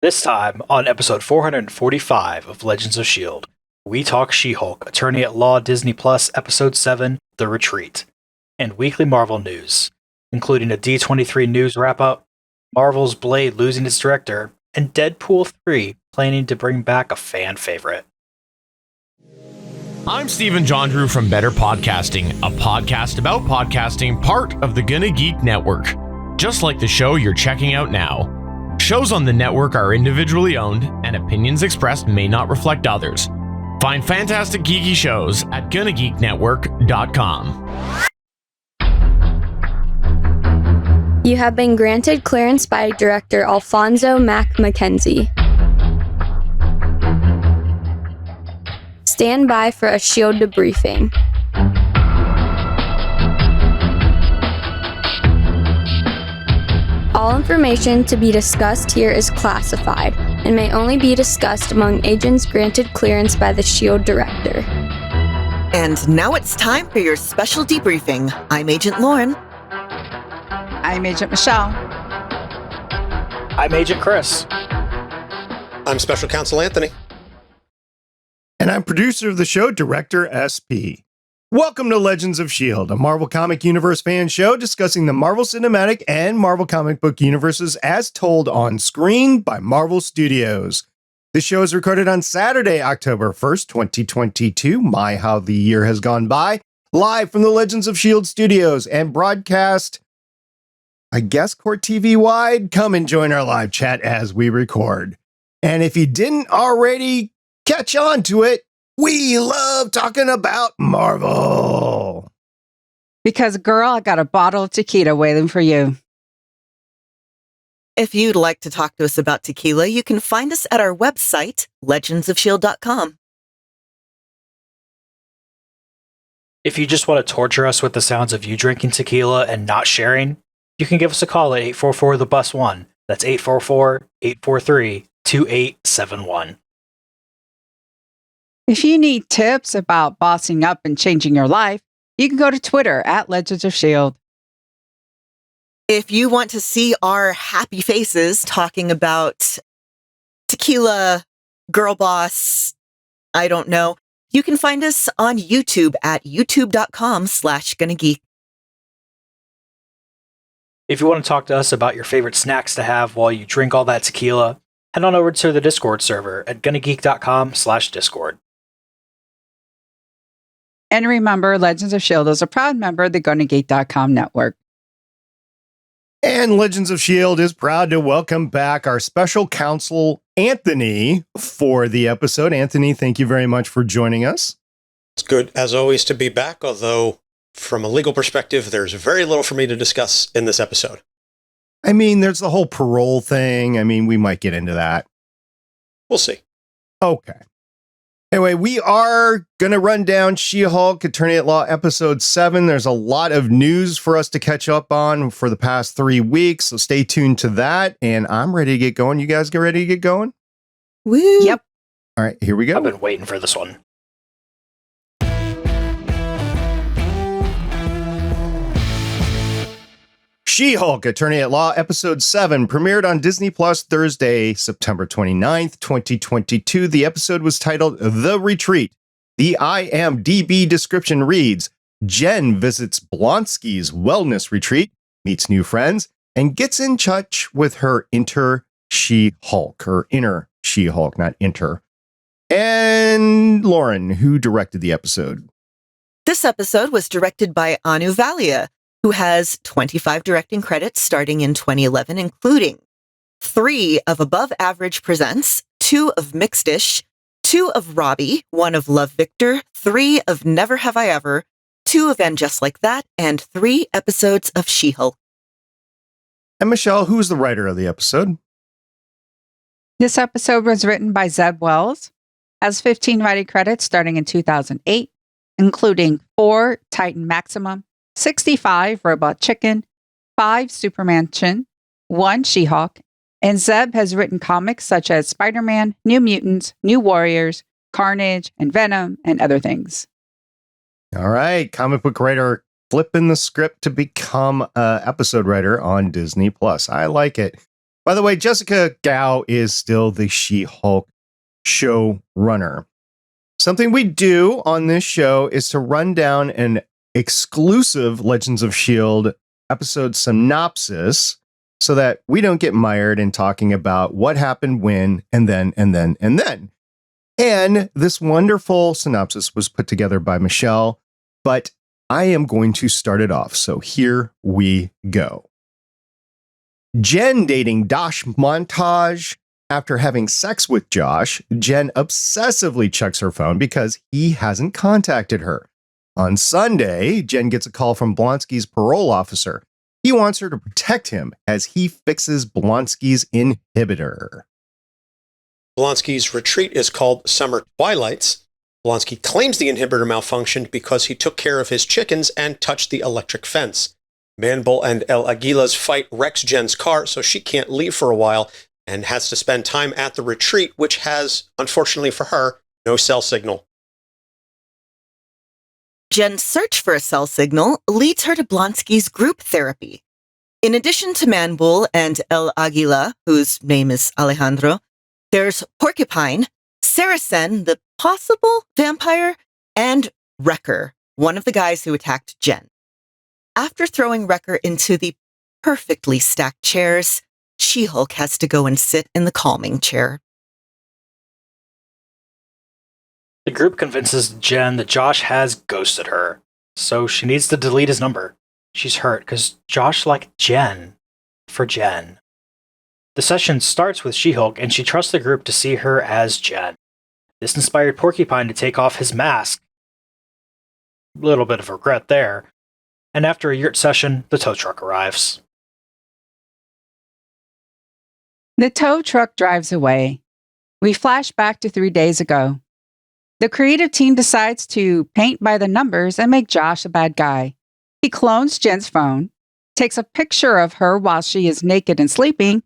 This time, on episode 445 of Legends of S.H.I.E.L.D., we talk She-Hulk, Attorney at Law Disney Plus Episode 7, The Retreat, and weekly Marvel news, including a D23 news wrap-up, Marvel's Blade losing its director, and Deadpool 3 planning to bring back a fan favorite. I'm Stephen John Drew from Better Podcasting, a podcast about podcasting, part of the Gonna Geek Network. Just like the show you're checking out now. Shows on the network are individually owned, and opinions expressed may not reflect others. Find fantastic geeky shows at GonnaGeekNetwork.com. You have been granted clearance by Director Alfonso Mack Mackenzie. Stand by for a S.H.I.E.L.D. debriefing. All information to be discussed here is classified and may only be discussed among agents granted clearance by the S.H.I.E.L.D. Director. And now it's time for your special debriefing. I'm Agent Lauren. I'm Agent Michelle. I'm Agent Chris. I'm Special Counsel Anthony. And I'm producer of the show, Director SP. Welcome to Legends of S.H.I.E.L.D., a Marvel Comic Universe fan show discussing the Marvel Cinematic and Marvel Comic Book universes as told on screen by Marvel Studios. This show is recorded on Saturday, October 1st, 2022. My, how the year has gone by. Live from the Legends of S.H.I.E.L.D. studios and broadcast, I guess, Court TV wide. Come and join our live chat as we record. And if you didn't already catch on to it, we love talking about Marvel. Because, girl, I got a bottle of tequila waiting for you. If you'd like to talk to us about tequila, you can find us at our website, legendsofshield.com. If you just want to torture us with the sounds of you drinking tequila and not sharing, you can give us a call at 844-THE-BUS-1. That's 844-843-2871. If you need tips about bossing up and changing your life, you can go to Twitter at Legends of S.H.I.E.L.D. If you want to see our happy faces talking about tequila, girl boss, I don't know, you can find us on YouTube at youtube.com/GonnaGeek. If you want to talk to us about your favorite snacks to have while you drink all that tequila, head on over to the Discord server at GonnaGeek.com/Discord. And remember, Legends of S.H.I.E.L.D. is a proud member of the GonnaGeek.com network. And Legends of S.H.I.E.L.D. is proud to welcome back our special counsel, Anthony, for the episode. Anthony, thank you very much for joining us. It's good, as always, to be back, although from a legal perspective, there's very little for me to discuss in this episode. I mean, there's the whole parole thing. I mean, we might get into that. We'll see. Okay. Anyway, we are going to run down She-Hulk, Attorney at Law, Episode 7. There's a lot of news for us to catch up on for the past 3 weeks, so stay tuned to that. And I'm ready to get going. You guys get ready to get going? Woo! Yep. All right, here we go. I've been waiting for this one. She-Hulk, Attorney at Law, Episode 7, premiered on Disney Plus Thursday, September 29th, 2022. The episode was titled The Retreat. The IMDB description reads, Jen visits Blonsky's wellness retreat, meets new friends, and gets in touch with her inner She-Hulk, not inter. And Lauren, who directed the episode? This episode was directed by Valia, who has 25 directing credits starting in 2011, including 3 of Above Average Presents, 2 of Mixed-ish, 2 of Robbie, 1 of Love Victor, 3 of Never Have I Ever, 2 of And Just Like That, and 3 episodes of She-Hulk. And Michelle, who is the writer of the episode? This episode was written by Zeb Wells, has 15 writing credits starting in 2008, including 4 Titan Maximum, 65 Robot Chicken, 5 Supermansion, 1 She-Hulk, and Zeb has written comics such as Spider-Man, New Mutants, New Warriors, Carnage, and Venom, and other things. All right, comic book writer flipping the script to become an episode writer on Disney Plus. I like it. By the way, Jessica Gao is still the She-Hulk showrunner. Something we do on this show is to run down an exclusive Legends of S.H.I.E.L.D. episode synopsis so that we don't get mired in talking about what happened when and then. And this wonderful synopsis was put together by Michelle, but I am going to start it off. So here we go. Jen dating Dosh Montage. After having sex with Josh, Jen obsessively checks her phone because he hasn't contacted her. On Sunday, Jen gets a call from Blonsky's parole officer. He wants her to protect him as he fixes Blonsky's inhibitor. Blonsky's retreat is called Summer Twilights. Blonsky claims the inhibitor malfunctioned because he took care of his chickens and touched the electric fence. Manbull and El Aguila's fight wrecks Jen's car, so she can't leave for a while and has to spend time at the retreat, which has, unfortunately for her, no cell signal. Jen's search for a cell signal leads her to Blonsky's group therapy. In addition to Manbull and El Aguila, whose name is Alejandro, there's Porcupine, Saracen, the possible vampire, and Wrecker, one of the guys who attacked Jen. After throwing Wrecker into the perfectly stacked chairs, She-Hulk has to go and sit in the calming chair. The group convinces Jen that Josh has ghosted her, so she needs to delete his number. She's hurt because Josh liked Jen for Jen. The session starts with She-Hulk, and she trusts the group to see her as Jen. This inspired Porcupine to take off his mask. A little bit of regret there. And after a yurt session, the tow truck arrives. The tow truck drives away. We flash back to 3 days ago. The creative team decides to paint by the numbers and make Josh a bad guy. He clones Jen's phone, takes a picture of her while she is naked and sleeping,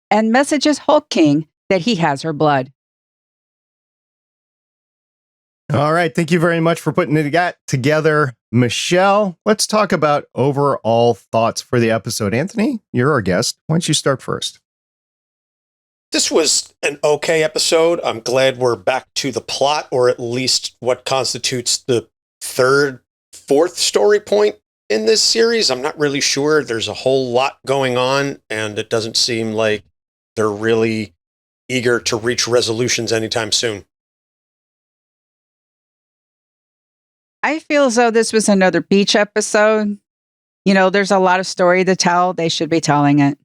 and messages Hulk King that he has her blood. All right. Thank you very much for putting it together, Michelle. Let's talk about overall thoughts for the episode. Anthony, you're our guest. Why don't you start first? This was an okay episode. I'm glad we're back to the plot, or at least what constitutes the fourth story point in this series. I'm not really sure. There's a whole lot going on, and it doesn't seem like they're really eager to reach resolutions anytime soon. I feel as though this was another beach episode. You know, there's a lot of story to tell. They should be telling it.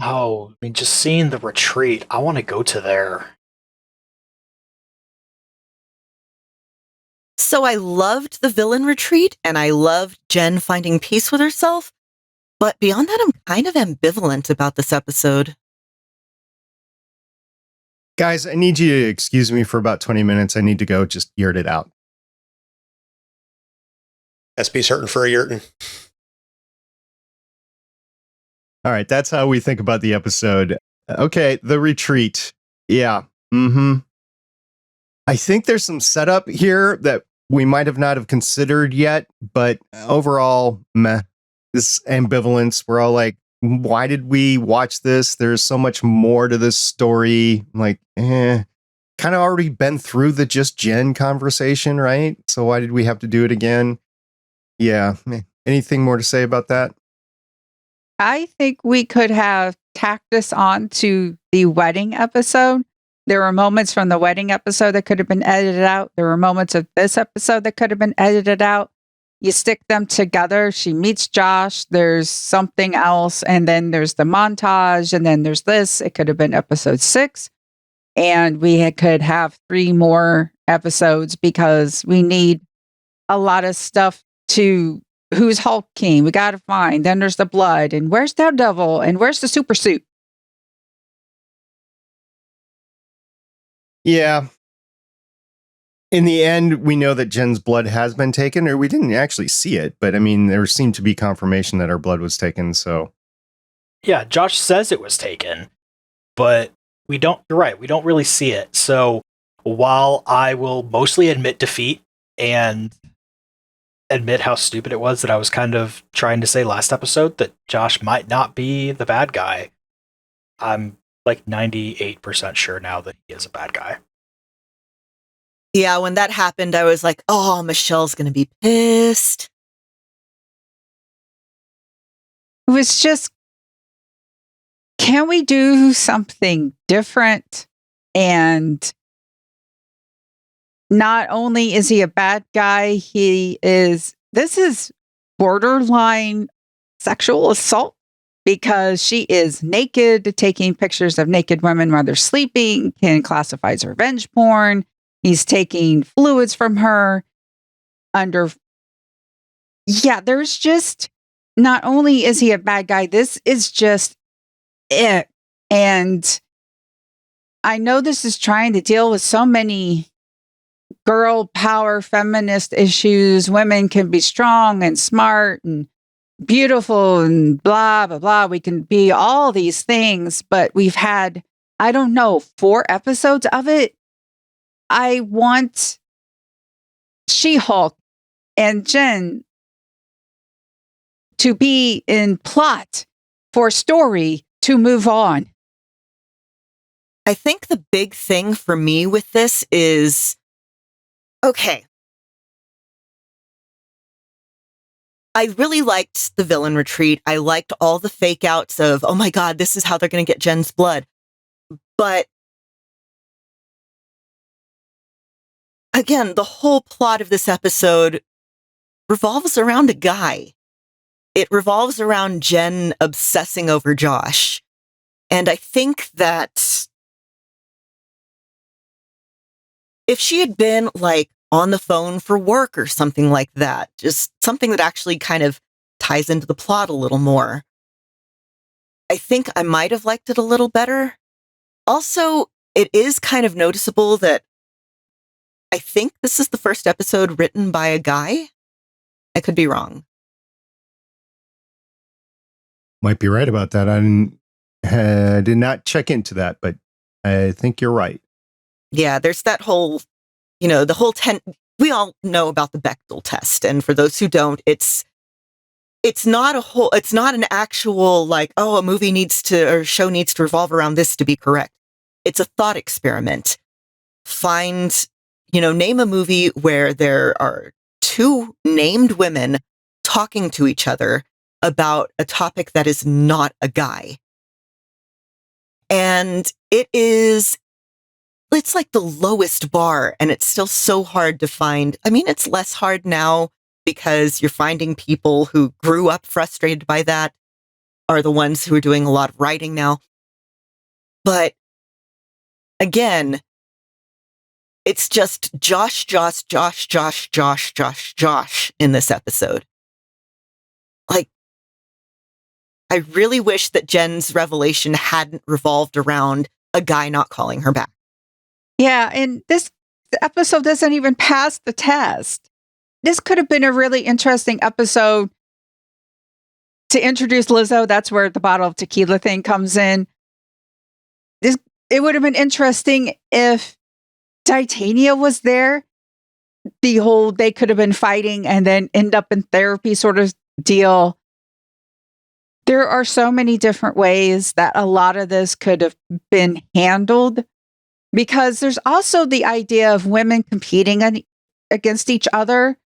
Oh, I mean, just seeing the retreat, I want to go to there. So I loved the villain retreat, and I loved Jen finding peace with herself. But beyond that, I'm kind of ambivalent about this episode. Guys, I need you to excuse me for about 20 minutes. I need to go just yurt it out. SP's hurting for a yurtin'. All right, that's how we think about the episode. Okay, the retreat. Yeah. I think there's some setup here that we might have not have considered yet, but overall, meh. This ambivalence, we're all like, why did we watch this? There's so much more to this story. Like, kind of already been through the just Jen conversation, right? So why did we have to do it again? Yeah. Anything more to say about that? I think we could have tacked this on to the wedding episode. There were moments from the wedding episode that could have been edited out. There were moments of this episode that could have been edited out. You stick them together. She meets Josh. There's something else. And then there's the montage. And then there's this. It could have been episode 6. And we could have 3 more episodes because we need a lot of stuff to... Who's Hulk King? We got to find. Then there's the blood. And where's Daredevil? And where's the super suit? Yeah. In the end, we know that Jen's blood has been taken, or we didn't actually see it, but I mean, there seemed to be confirmation that her blood was taken, so. Yeah, Josh says it was taken, but you're right, we don't really see it. So while I will mostly admit defeat and admit how stupid it was that I was kind of trying to say last episode that Josh might not be the bad guy. I'm like 98% sure now that he is a bad guy. Yeah, when that happened, I was like, oh, Michelle's going to be pissed. It was just, can we do something different? And not only is he a bad guy, this is borderline sexual assault because she is naked, taking pictures of naked women while they're sleeping, can classify as revenge porn. He's taking fluids from her there's just, not only is he a bad guy, this is just it. And I know this is trying to deal with so many girl power feminist issues. Women can be strong and smart and beautiful and blah, blah, blah. We can be all these things, but we've had, 4 episodes of it. I want She-Hulk and Jen to be in plot for story to move on. I think the big thing for me with this is, okay, I really liked the villain retreat. I liked all the fake outs of, oh my God, this is how they're going to get Jen's blood. But again, the whole plot of this episode revolves around a guy. It revolves around Jen obsessing over Josh. And I think that if she had been like on the phone for work or something like that, just something that actually kind of ties into the plot a little more, I think I might have liked it a little better. Also, it is kind of noticeable that I think this is the first episode written by a guy. I could be wrong. Might be right about that. I did not check into that, but I think you're right. Yeah, there's that whole, the whole we all know about the Bechdel test. And for those who don't, it's not an actual like, oh, a movie or show needs to revolve around this to be correct. It's a thought experiment. Name a movie where there are 2 named women talking to each other about a topic that is not a guy. And it's like the lowest bar, and it's still so hard to find. I mean, it's less hard now because you're finding people who grew up frustrated by that are the ones who are doing a lot of writing now. But again, it's just Josh in this episode. Like, I really wish that Jen's revelation hadn't revolved around a guy not calling her back. Yeah, and this episode doesn't even pass the test. This could have been a really interesting episode to introduce Lizzo. That's where the bottle of tequila thing comes in. It would have been interesting if Titania was there. They could have been fighting and then end up in therapy sort of deal. There are so many different ways that a lot of this could have been handled, because there's also the idea of women competing against each other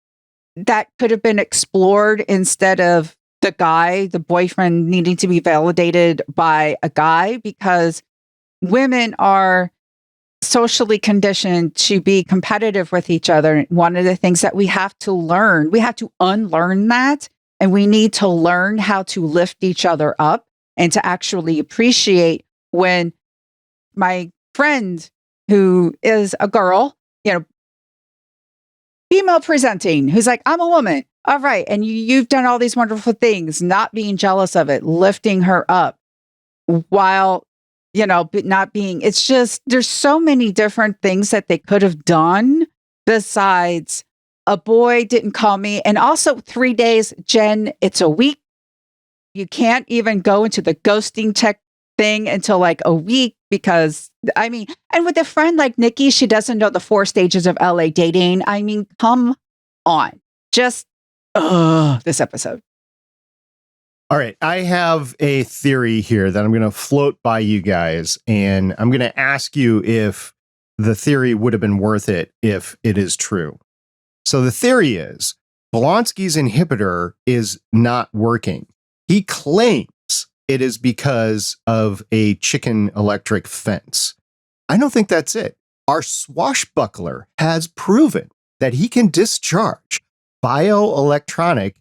that could have been explored instead of the boyfriend needing to be validated by a guy, because women are socially conditioned to be competitive with each other. One of the things that we have to unlearn that, and we need to learn how to lift each other up and to actually appreciate when my friend, who is a girl, female presenting, who's like, I'm a woman. All right. And you've done all these wonderful things, not being jealous of it, lifting her up while, but not being, it's just, there's so many different things that they could have done besides a boy didn't call me. And also 3 days, Jen, it's a week. You can't even go into the ghosting tech thing until like a week, because and with a friend like Nikki, she doesn't know the 4 stages of LA dating. Come on, just this episode. All right. I have a theory here that I'm going to float by you guys, and I'm going to ask you if the theory would have been worth it if it is true. So the theory is Blonsky's inhibitor is not working. He claims it is because of a chicken electric fence. I don't think that's it. Our swashbuckler has proven that he can discharge bioelectronic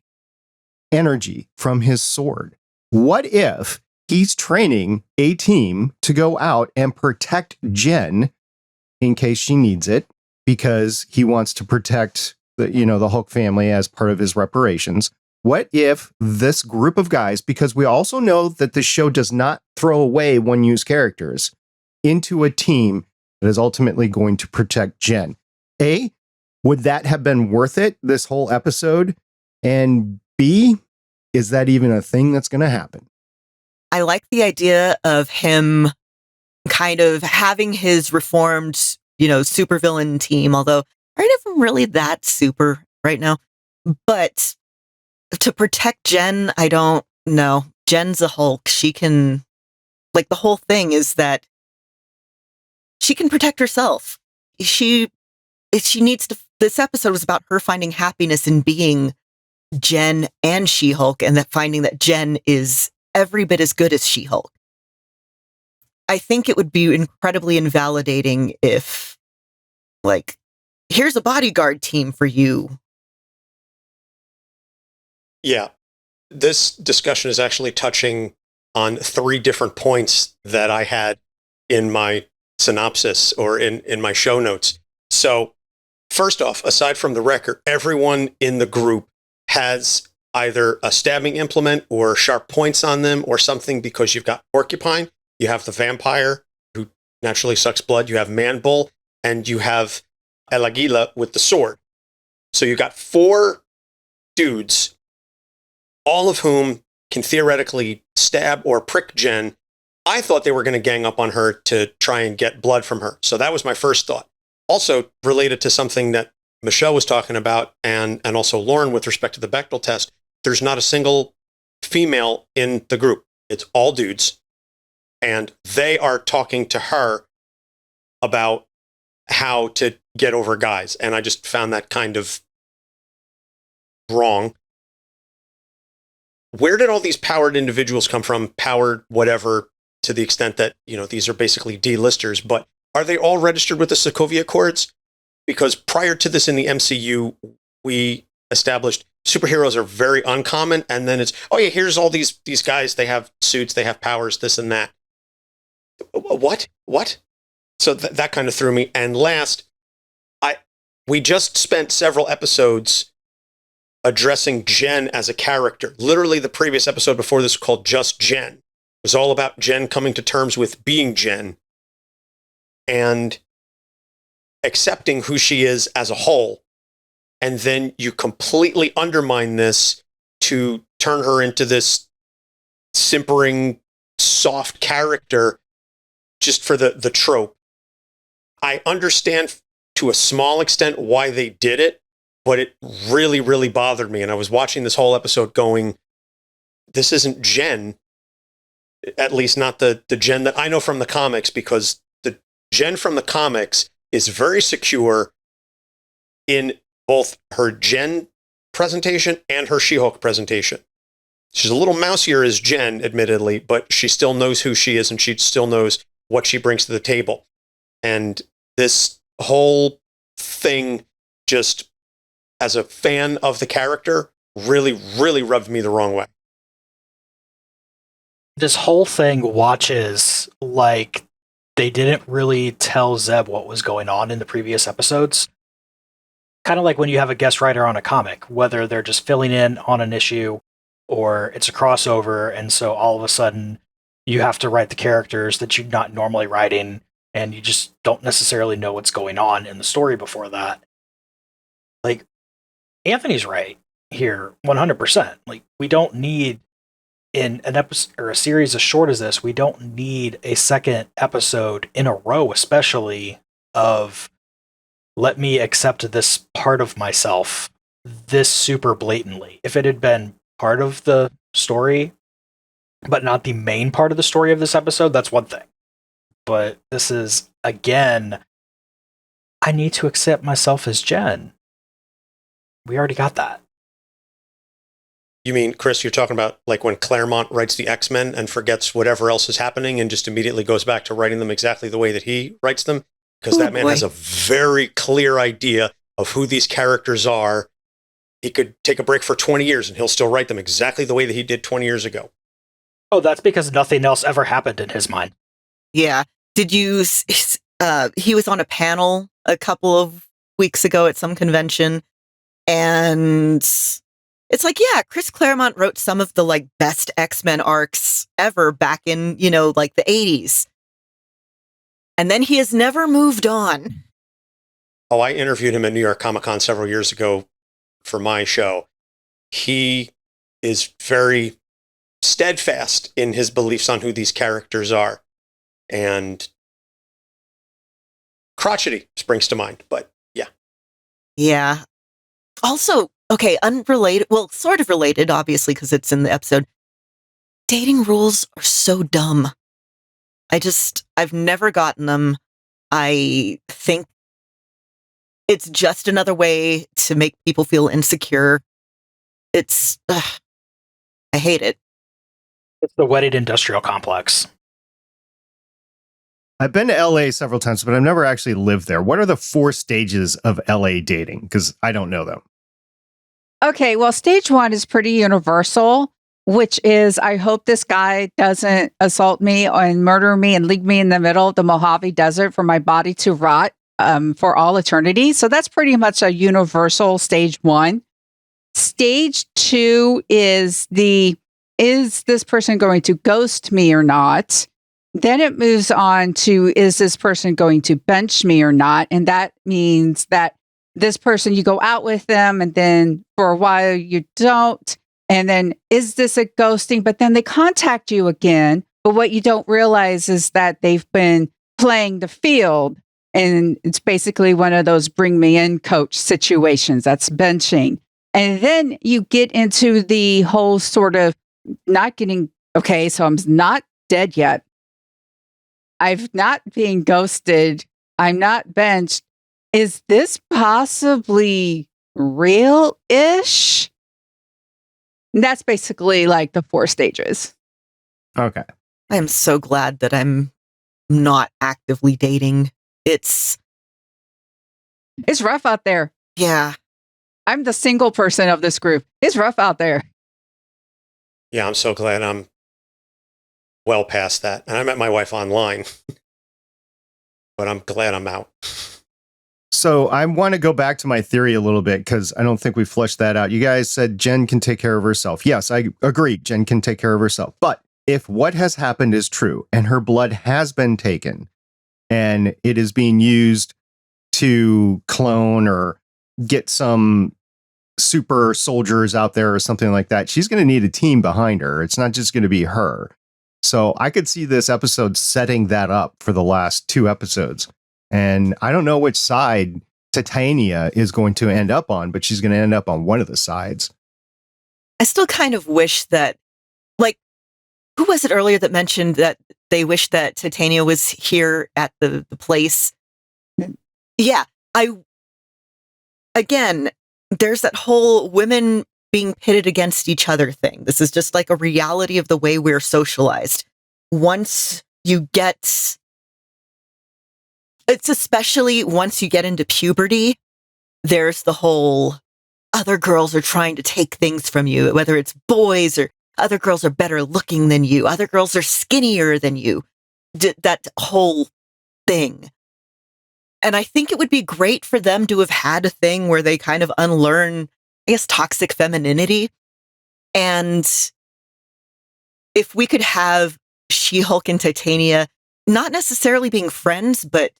energy from his sword. What if he's training a team to go out and protect Jen in case she needs it because he wants to protect the Hulk family as part of his reparations? What if this group of guys, because we also know that the show does not throw away one-use characters, into a team that is ultimately going to protect Jen? A, would that have been worth it, this whole episode? And B, is that even a thing that's going to happen? I like the idea of him kind of having his reformed, supervillain team, although aren't even really that super right now. But to protect Jen, I don't know. Jen's a Hulk. She can, the whole thing is that she can protect herself. She needs to, this episode was about her finding happiness in being Jen and She-Hulk, and that finding that Jen is every bit as good as She-Hulk. I think it would be incredibly invalidating if, here's a bodyguard team for you. Yeah. This discussion is actually touching on 3 different points that I had in my synopsis or in my show notes. So, first off, aside from the record, everyone in the group has either a stabbing implement or sharp points on them or something, because you've got Porcupine, you have the vampire who naturally sucks blood, you have Man-Bull, and you have El Aguila with the sword. So you've got 4 dudes, all of whom can theoretically stab or prick Jen. I thought they were going to gang up on her to try and get blood from her. So that was my first thought. Also related to something that Michelle was talking about, and also Lauren with respect to the Bechdel test, there's not a single female in the group. It's all dudes. And they are talking to her about how to get over guys. And I just found that kind of wrong. Where did all these powered individuals come from? Powered whatever, to the extent that, these are basically D-listers, but are they all registered with the Sokovia Accords? Because prior to this in the MCU, we established superheroes are very uncommon, and then it's, oh yeah, here's all these guys, they have suits, they have powers, this and that. What? So that kind of threw me. And last, we just spent several episodes addressing Jen as a character. Literally, the previous episode before this was called Just Jen. It was all about Jen coming to terms with being Jen and accepting who she is as a whole. And then you completely undermine this to turn her into this simpering, soft character just for the trope. I understand to a small extent why they did it, but it really, really bothered me. And I was watching this whole episode going, this isn't Jen, at least not the Jen that I know from the comics, because the Jen from the comics is very secure in both her Jen presentation and her She-Hulk presentation. She's a little mousier as Jen, admittedly, but she still knows who she is and she still knows what she brings to the table. And this whole thing, just as a fan of the character, really, really rubbed me the wrong way. This whole thing watches like they didn't really tell Zeb what was going on in the previous episodes. Kind of like when you have a guest writer on a comic, whether they're just filling in on an issue or it's a crossover, and so all of a sudden you have to write the characters that you're not normally writing, and you just don't necessarily know what's going on in the story before that. Like, Anthony's right here, 100%. Like, we don't need, in an episode or a series as short as this, we don't need a second episode in a row, especially of let me accept this part of myself this super blatantly. If it had been part of the story, but not the main part of the story of this episode, that's one thing. But this is, again, I need to accept myself as Jen. We already got that. You mean, Chris, you're talking about like when Claremont writes the X-Men and forgets whatever else is happening and just immediately goes back to writing them exactly the way that he writes them? Because that man has a very clear idea of who these characters are. He could take a break for 20 years and he'll still write them exactly the way that he did 20 years ago. Oh, that's because nothing else ever happened in his mind. Yeah. Did you, he was on a panel a couple of weeks ago at some convention, and it's like, yeah, Chris Claremont wrote some of the like best X-Men arcs ever back in, like the 80s. And then he has never moved on. Oh, I interviewed him at New York Comic Con several years ago for my show. He is very steadfast in his beliefs on who these characters are. And crotchety springs to mind, but yeah. Yeah. Also, okay, unrelated, well, sort of related, obviously, because it's in the episode. Dating rules are so dumb. I've never gotten them. I think it's just another way to make people feel insecure. I hate it. It's the wedded industrial complex. I've been to LA several times, but I've never actually lived there. What are the 4 stages of LA dating? Because I don't know them. Okay, well, stage 1 is pretty universal, which is I hope this guy doesn't assault me and murder me and leave me in the middle of the Mojave Desert for my body to rot for all eternity. So that's pretty much a universal stage 1. Stage 2 is this person going to ghost me or not? Then it moves on to, is this person going to bench me or not? And that means that this person, you go out with them and then for a while you don't. And then is this a ghosting? But then they contact you again. But what you don't realize is that they've been playing the field. And it's basically one of those bring me in coach situations. That's benching. And then you get into the whole sort of not getting, okay, so I'm not dead yet. I've not been ghosted. I'm not benched. Is this possibly real-ish? That's basically like the 4 stages. Okay. I am so glad that I'm not actively dating. It's rough out there. Yeah. I'm the single person of this group. It's rough out there. Yeah, I'm so glad I'm well past that. And I met my wife online, but I'm glad I'm out. So I want to go back to my theory a little bit because I don't think we fleshed that out. You guys said Jen can take care of herself. Yes, I agree. Jen can take care of herself. But if what has happened is true and her blood has been taken and it is being used to clone or get some super soldiers out there or something like that, she's going to need a team behind her. It's not just going to be her. So I could see this episode setting that up for the last 2 episodes. And I don't know which side Titania is going to end up on, but she's going to end up on one of the sides. I still kind of wish that, like, who was it earlier that mentioned that they wish that Titania was here at the place? Yeah, again, there's that whole women being pitted against each other thing. This is just like a reality of the way we're socialized. Once you get, it's especially once you get into puberty, there's the whole other girls are trying to take things from you, whether it's boys or other girls are better looking than you, other girls are skinnier than you, that whole thing. And I think it would be great for them to have had a thing where they kind of unlearn, I guess, toxic femininity. And if we could have She-Hulk and Titania not necessarily being friends, but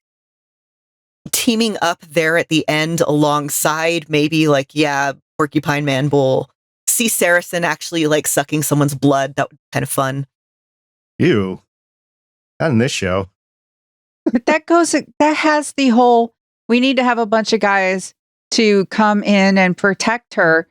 teaming up there at the end alongside maybe like, yeah, Porcupine Man Bull. See Saracen actually like sucking someone's blood. That would be kind of fun. Ew. Not in this show. But that has the whole, we need to have a bunch of guys to come in and protect her.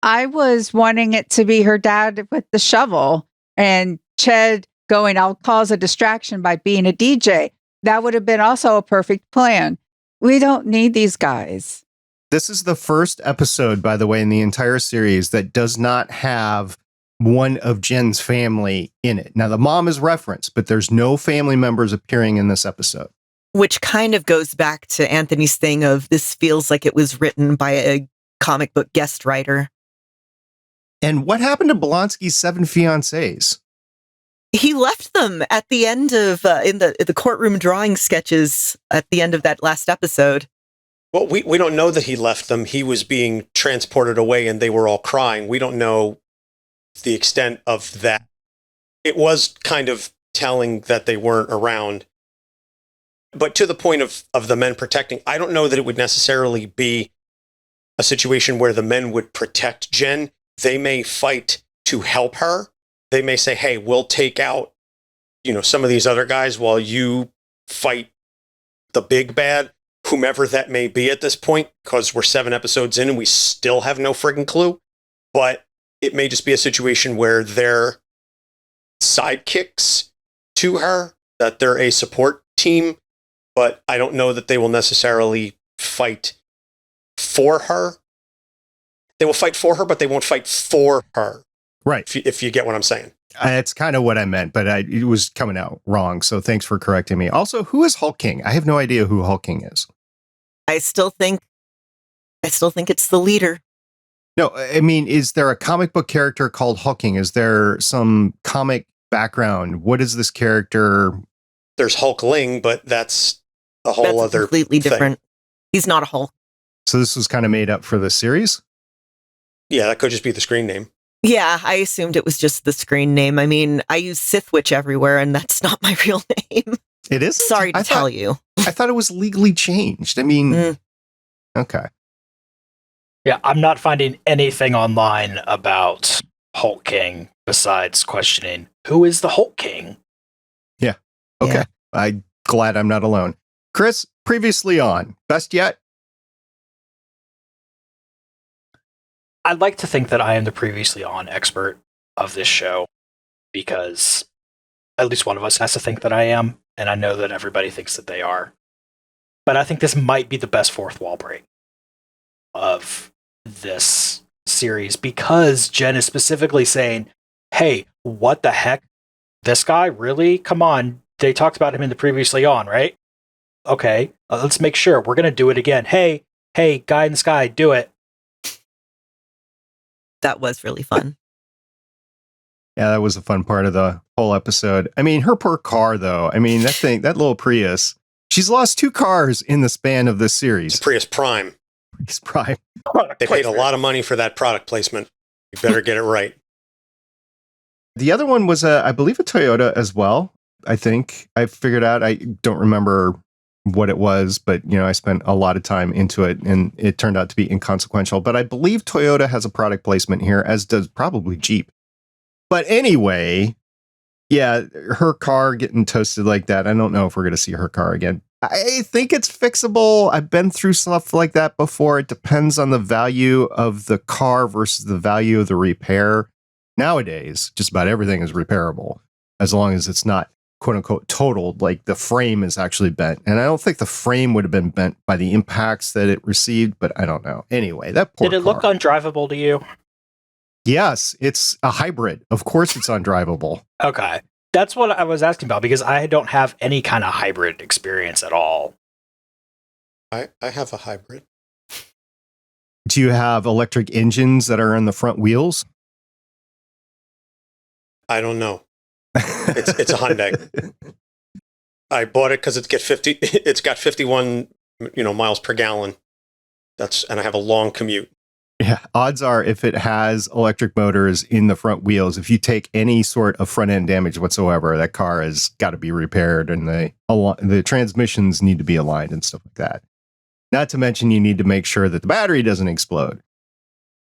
I was wanting it to be her dad with the shovel and Ched going, I'll cause a distraction by being a DJ. That would have been also a perfect plan. We don't need these guys. This is the first episode, by the way, in the entire series that does not have one of Jen's family in it. Now, the mom is referenced, but there's no family members appearing in this episode. Which kind of goes back to Anthony's thing of this feels like it was written by a comic book guest writer. And what happened to Blonsky's 7 fiancés? He left them at the end of in the courtroom drawing sketches at the end of that last episode. Well, we don't know that he left them. He was being transported away and they were all crying. We don't know the extent of that. It was kind of telling that they weren't around. But to the point of the men protecting, I don't know that it would necessarily be a situation where the men would protect Jen. They may fight to help her. They may say, hey, we'll take out, some of these other guys while you fight the big bad, whomever that may be at this point, because we're 7 episodes in and we still have no friggin' clue. But it may just be a situation where they're sidekicks to her, that they're a support team, but I don't know that they will necessarily fight for her. They will fight for her, but they won't fight for her. Right. If you get what I'm saying. That's kind of what I meant, but it was coming out wrong. So thanks for correcting me. Also, who is Hulk King? I have no idea who Hulk King is. I still think it's the leader. No, I mean, is there a comic book character called Hulk King? Is there some comic background? What is this character? There's Hulkling, but that's a whole other completely thing. Different. He's not a Hulk. So this was kind of made up for the series? Yeah, that could just be the screen name. Yeah, I assumed it was just the screen name. I mean, I use Sith Witch everywhere, and that's not my real name. It is? Sorry to tell you. I thought it was legally changed. I mean, Okay. Yeah, I'm not finding anything online about Hulk King besides questioning who is the Hulk King? Yeah. Okay. Yeah. I'm glad I'm not alone. Chris, previously on, best yet? I'd like to think that I am the previously on expert of this show because at least one of us has to think that I am, and I know that everybody thinks that they are. But I think this might be the best fourth wall break of this series because Jen is specifically saying, hey, what the heck? This guy? Really? Come on. They talked about him in the previously on, right? Okay, let's make sure. We're going to do it again. Hey, guy in the sky, do it. That was really fun. Yeah, that was a fun part of the whole episode. I mean, her poor car, though. I mean, that little Prius, she's lost 2 cars in the span of this series. It's Prius Prime. Prius Prime. They paid a lot of money for that product placement. You better get it right. The other one was, I believe, a Toyota as well. I think I figured out. I don't remember what it was, but I spent a lot of time into it and it turned out to be inconsequential. But I believe Toyota has a product placement here, as does probably Jeep. But anyway, yeah, her car getting toasted like that. I don't know if we're going to see her car again. I think it's fixable. I've been through stuff like that before. It depends on the value of the car versus the value of the repair. Nowadays, just about everything is repairable as long as it's not quote unquote totaled, like the frame is actually bent. And I don't think the frame would have been bent by the impacts that it received, but I don't know. Anyway, that poor Did it look undrivable to you? Yes, it's a hybrid. Of course it's undrivable. Okay. That's what I was asking about because I don't have any kind of hybrid experience at all. I have a hybrid. Do you have electric engines that are on the front wheels? I don't know. It's a Hyundai. I bought it because it's got 51 miles per gallon. And I have a long commute. Yeah, odds are if it has electric motors in the front wheels, if you take any sort of front end damage whatsoever, that car has got to be repaired and the transmissions need to be aligned and stuff like that. Not to mention you need to make sure that the battery doesn't explode.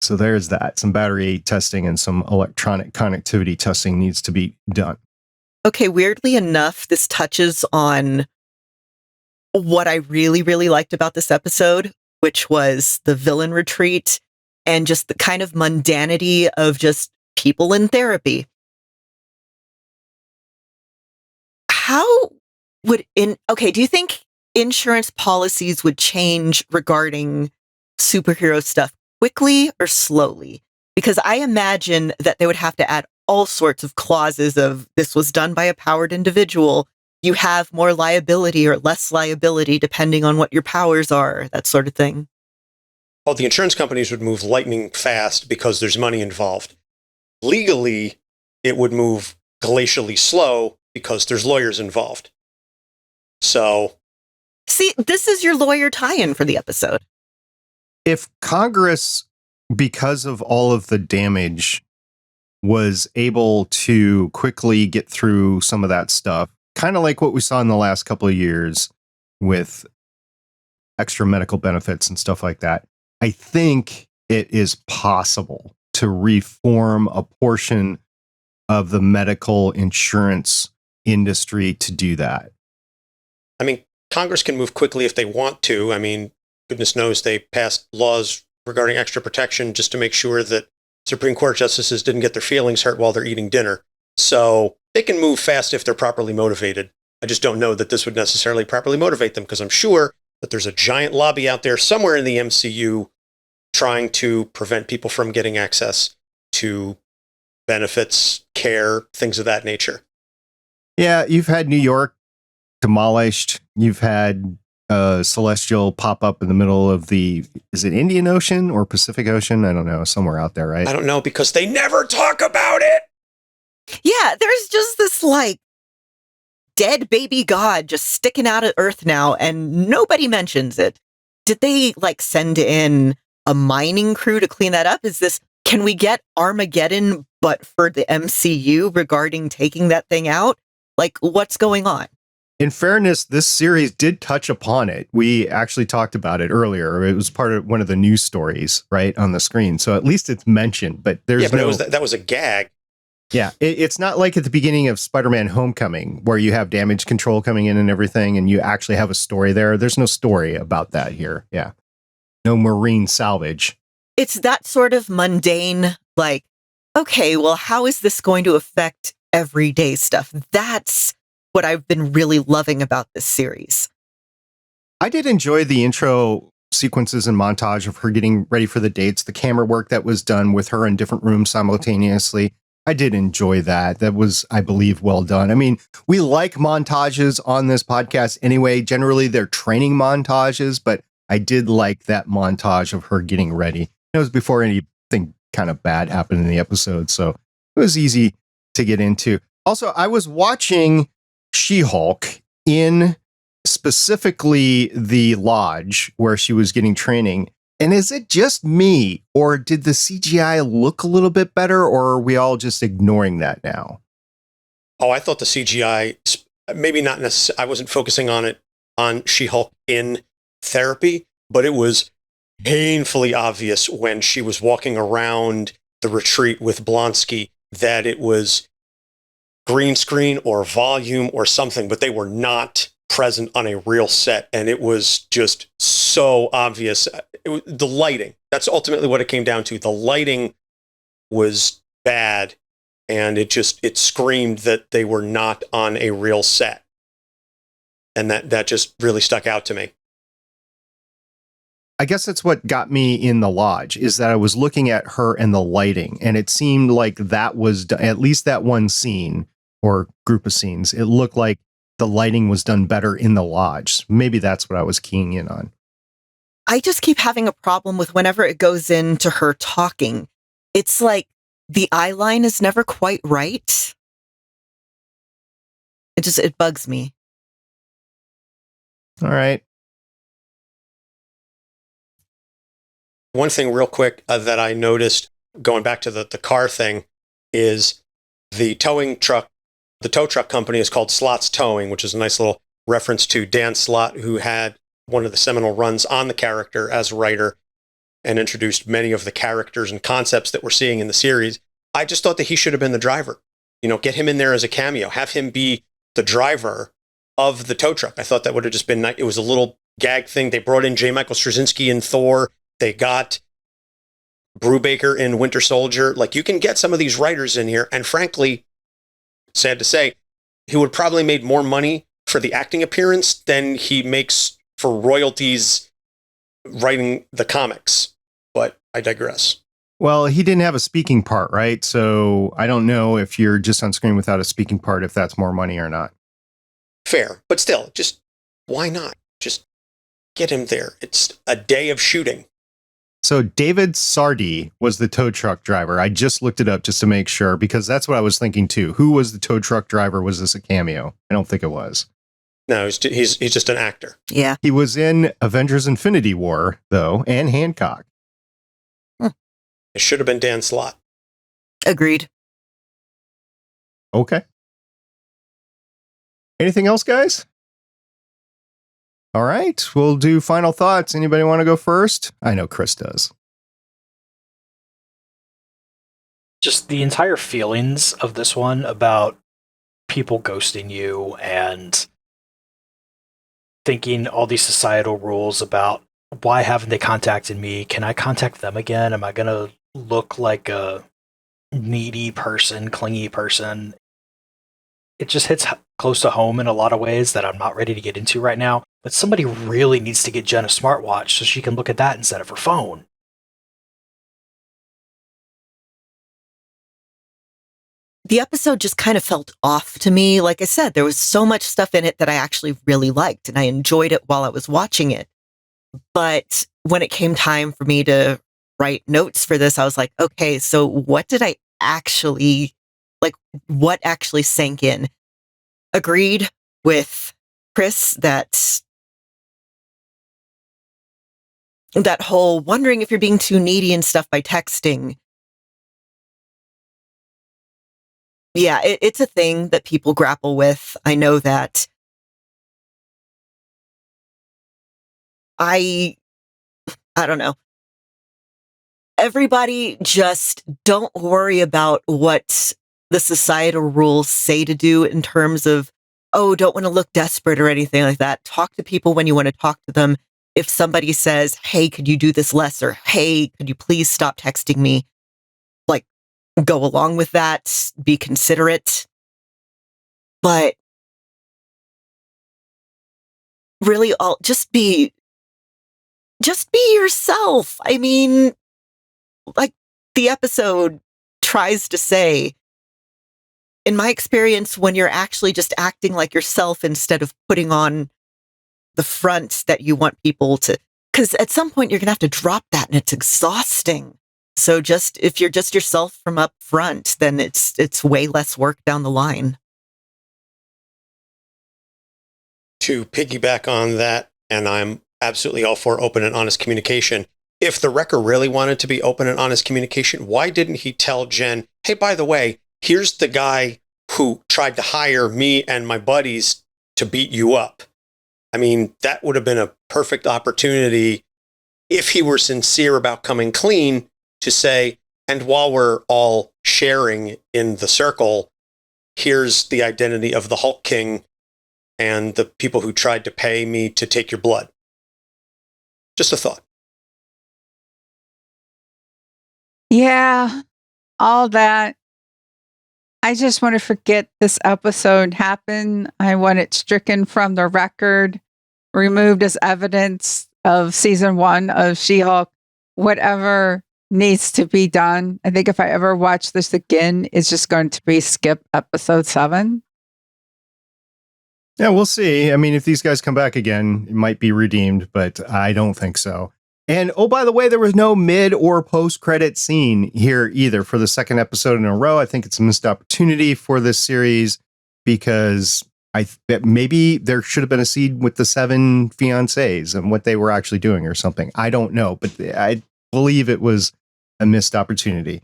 So there's that. Some battery testing and some electronic connectivity testing needs to be done. Okay, weirdly enough, this touches on what I really, really liked about this episode. which was the villain retreat and just the kind of mundanity of just people in therapy. How would do you think insurance policies would change regarding superhero stuff quickly or slowly? Because I imagine that they would have to add all sorts of clauses of this was done by a powered individual. You have more liability or less liability depending on what your powers are, that sort of thing. Well, the insurance companies would move lightning fast because there's money involved. Legally, it would move glacially slow because there's lawyers involved. So, see, this is your lawyer tie-in for the episode. If Congress, because of all of the damage, was able to quickly get through some of that stuff, kind of like what we saw in the last couple of years with extra medical benefits and stuff like that, I think it is possible to reform a portion of the medical insurance industry to do that. I mean, Congress can move quickly if they want to. I mean, goodness knows they passed laws regarding extra protection just to make sure that Supreme Court justices didn't get their feelings hurt while they're eating dinner. So they can move fast if they're properly motivated. I just don't know that this would necessarily properly motivate them, because I'm sure that there's a giant lobby out there somewhere in the MCU trying to prevent people from getting access to benefits, care, things of that nature. Yeah, you've had New York demolished. You've had Celestial pop up in the middle of is it Indian Ocean or Pacific Ocean? I don't know, somewhere out there, right? I don't know, because they never talk about it. Yeah, there's just this like dead baby god just sticking out of Earth now, and nobody mentions it. Did they like send in a mining crew to clean that up? Can we get Armageddon but for the MCU regarding taking that thing out? Like, what's going on? In fairness, this series did touch upon it. We actually talked about it earlier. It was part of one of the news stories, right, on the screen. So at least it's mentioned, but there's that was a gag. Yeah, it's not like at the beginning of Spider-Man Homecoming where you have damage control coming in and everything, and you actually have a story there. There's no story about that here. Yeah. No marine salvage. It's that sort of mundane, like, okay, well, how is this going to affect everyday stuff? That's what I've been really loving about this series. I did enjoy the intro sequences and montage of her getting ready for the dates, the camera work that was done with her in different rooms simultaneously. I did enjoy that. That was, I believe, well done. I mean, we like montages on this podcast anyway. Generally, they're training montages, but I did like that montage of her getting ready. It was before anything kind of bad happened in the episode, so it was easy to get into. Also, I was watching She-Hulk in specifically the lodge where she was getting training. And is it just me, or did the CGI look a little bit better, or are we all just ignoring that now? Oh, I thought the CGI, maybe not necessarily, I wasn't focusing on it on She-Hulk in therapy, but it was painfully obvious when she was walking around the retreat with Blonsky that it was green screen or volume or something, but they were not present on a real set. And it was just so obvious. The lighting, that's ultimately what it came down to. The lighting was bad, and it screamed that they were not on a real set. And that just really stuck out to me. I guess that's what got me in the lodge, is that I was looking at her and the lighting, and it seemed like that was, at least that one scene or group of scenes, it looked like the lighting was done better in the lodge. Maybe that's what I was keying in on. I just keep having a problem with whenever it goes into her talking. It's like the eye line is never quite right. It bugs me. All right. One thing real quick that I noticed, going back to the car thing, is the towing truck. The tow truck company is called Slott's Towing, which is a nice little reference to Dan Slott, who had one of the seminal runs on the character as a writer and introduced many of the characters and concepts that we're seeing in the series. I just thought that he should have been the driver. Get him in there as a cameo. Have him be the driver of the tow truck. I thought that would have just been nice. It was a little gag thing. They brought in J. Michael Straczynski in Thor. They got Brubaker in Winter Soldier. Like, you can get some of these writers in here, and frankly, sad to say, he would probably made more money for the acting appearance than he makes for royalties writing the comics. But I digress. Well, he didn't have a speaking part, right? So I don't know if you're just on screen without a speaking part, if that's more money or not. Fair, but still, just why not? Just get him there. It's a day of shooting. So David Sardi was the tow truck driver. I just looked it up just to make sure, because that's what I was thinking too. Who was the tow truck driver? Was this a cameo? I don't think it was. No, he's just an actor. Yeah. He was in Avengers Infinity War, though, and Hancock. It should have been Dan Slott. Agreed. Okay. Anything else, guys? All right, we'll do final thoughts. Anybody want to go first? I know Chris does. Just the entire feelings of this one about people ghosting you and thinking all these societal rules about why haven't they contacted me? Can I contact them again? Am I going to look like a needy person, clingy person? It just hits close to home in a lot of ways that I'm not ready to get into right now. But somebody really needs to get Jen a smartwatch so she can look at that instead of her phone. The episode just kind of felt off to me. Like I said, there was so much stuff in it that I actually really liked, and I enjoyed it while I was watching it. But when it came time for me to write notes for this, I was like, okay, so what did I actually, like, what actually sank in? Agreed with Chris that whole wondering if you're being too needy and stuff by texting. Yeah, it's a thing that people grapple with. I know that. I don't know. Everybody just don't worry about what the societal rules say to do in terms of, oh, don't want to look desperate or anything like that. Talk to people when you want to talk to them. If somebody says, hey, could you do this less? Or, hey, could you please stop texting me? Like, go along with that. Be considerate. But really, just be yourself. I mean, like the episode tries to say, in my experience, when you're actually just acting like yourself instead of putting on the front that you want people to, because at some point you're going to have to drop that and it's exhausting. So just, if you're just yourself from up front, then it's way less work down the line. To piggyback on that, and I'm absolutely all for open and honest communication. If the wrecker really wanted to be open and honest communication, why didn't he tell Jen, hey, by the way, here's the guy who tried to hire me and my buddies to beat you up? I mean, that would have been a perfect opportunity if he were sincere about coming clean to say, and while we're all sharing in the circle, here's the identity of the Hulk King and the people who tried to pay me to take your blood. Just a thought. Yeah, all that. I just want to forget this episode happened. I want it stricken from the record, removed as evidence of season 1 of She-Hulk. Whatever needs to be done. I think if I ever watch this again, it's just going to be skip episode 7. Yeah, we'll see. I mean, if these guys come back again, it might be redeemed, but I don't think so. And oh, by the way, there was no mid or post-credit scene here either for the second episode in a row. I think it's a missed opportunity for this series because maybe there should have been a scene with the 7 fiancés and what they were actually doing or something. I don't know, but I believe it was a missed opportunity.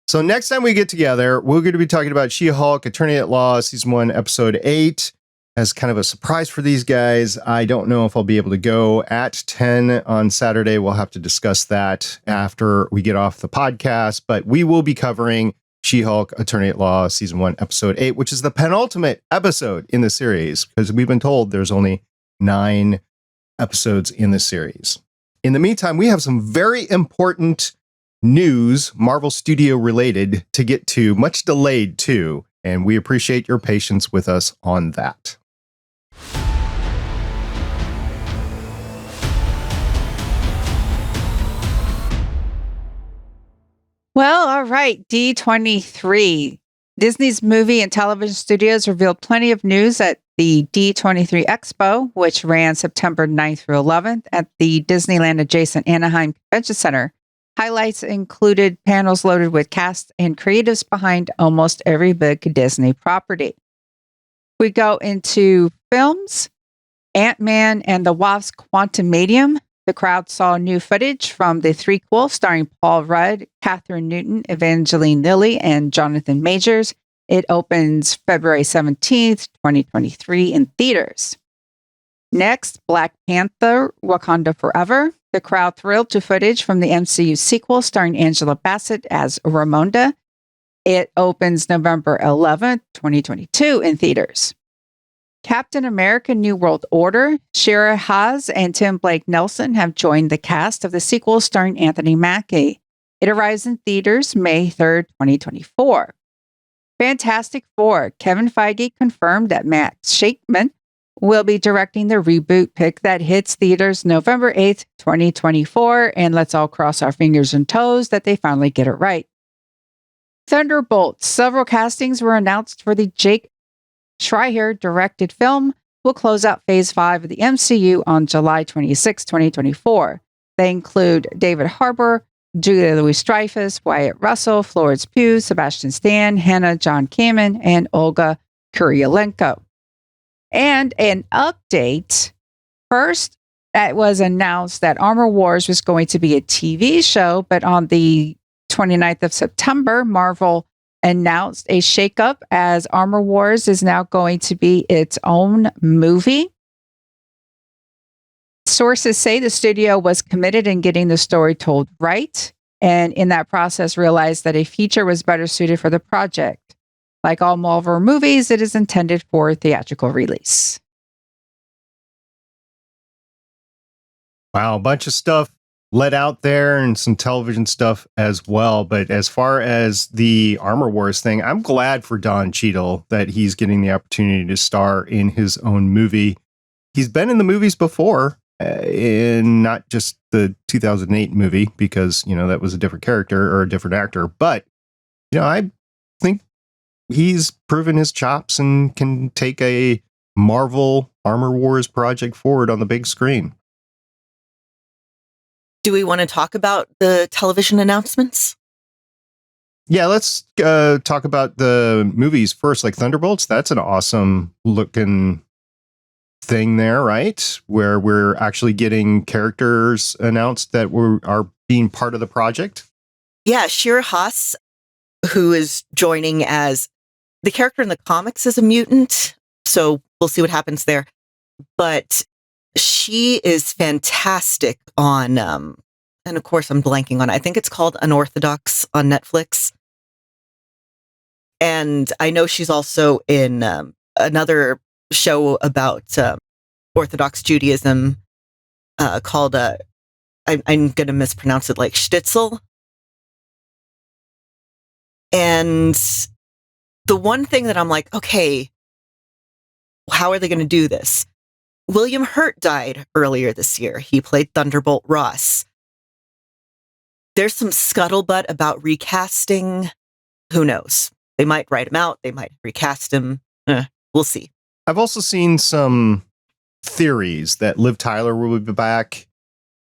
So next time we get together, we're going to be talking about She-Hulk, Attorney at Law, Season 1, Episode 8. As kind of a surprise for these guys. I don't know if I'll be able to go at 10 on Saturday. We'll have to discuss that after we get off the podcast, but we will be covering She-Hulk, Attorney at Law, Season 1, Episode 8, which is the penultimate episode in the series, because we've been told there's only 9 episodes in this series. In the meantime, we have some very important news, Marvel Studio related, to get to, much delayed too, and we appreciate your patience with us on that. Well, all right, D23. Disney's movie and television studios revealed plenty of news at the D23 Expo, which ran September 9th through 11th at the Disneyland adjacent Anaheim Convention Center. Highlights included panels loaded with cast and creatives behind almost every big Disney property. We go into films. Ant-Man and the Wasp: Quantumanium. The crowd saw new footage from the threequel starring Paul Rudd, Catherine Newton, Evangeline Lilly, and Jonathan Majors. It opens February 17th, 2023 in theaters. Next, Black Panther: Wakanda Forever. The crowd thrilled to footage from the MCU sequel starring Angela Bassett as Ramonda. It opens November 11th, 2022 in theaters. Captain America: New World Order. Shira Haas and Tim Blake Nelson have joined the cast of the sequel starring Anthony Mackie. It arrives in theaters May 3rd, 2024. Fantastic Four. Kevin Feige confirmed that Max Shakeman will be directing the reboot pick that hits theaters November 8th, 2024, and let's all cross our fingers and toes that they finally get it right. Thunderbolts. Several castings were announced for the Jake Schreier directed film. Will close out Phase 5 of the MCU on July 26, 2024. They include David Harbour, Julia Louis-Dreyfus, Wyatt Russell, Florence Pugh, Sebastian Stan, Hannah John Kamen, and Olga Kurylenko. And an update. First, it was announced that Armor Wars was going to be a TV show, but on the 29th of September, Marvel announced a shakeup as Armor Wars is now going to be its own movie. Sources say the studio was committed in getting the story told right, and in that process realized that a feature was better suited for the project. Like all Marvel movies, it is intended for theatrical release. Wow, a bunch of stuff let out there and some television stuff as well. But as far as the Armor Wars thing, I'm glad for Don Cheadle that he's getting the opportunity to star in his own movie. He's been in the movies before, in not just the 2008 movie, because, you know, that was a different character or a different actor. But, you know, I think he's proven his chops and can take a Marvel Armor Wars project forward on the big screen. Do we want to talk about the television announcements? Yeah, let's talk about the movies first, like Thunderbolts. That's an awesome looking thing there, right? Where we're actually getting characters announced that are being part of the project. Yeah, Shira Haas, who is joining as the character in the comics is a mutant, so we'll see what happens there. But she is fantastic on, and of course I'm blanking on it. I think it's called Unorthodox on Netflix. And I know she's also in another show about Orthodox Judaism called, I'm going to mispronounce it, like Stitzel. And the one thing that I'm like, okay, how are they going to do this? William Hurt died earlier this year. He played Thunderbolt Ross. There's some scuttlebutt about recasting. Who knows? They might write him out. They might recast him. We'll see. I've also seen some theories that Liv Tyler will be back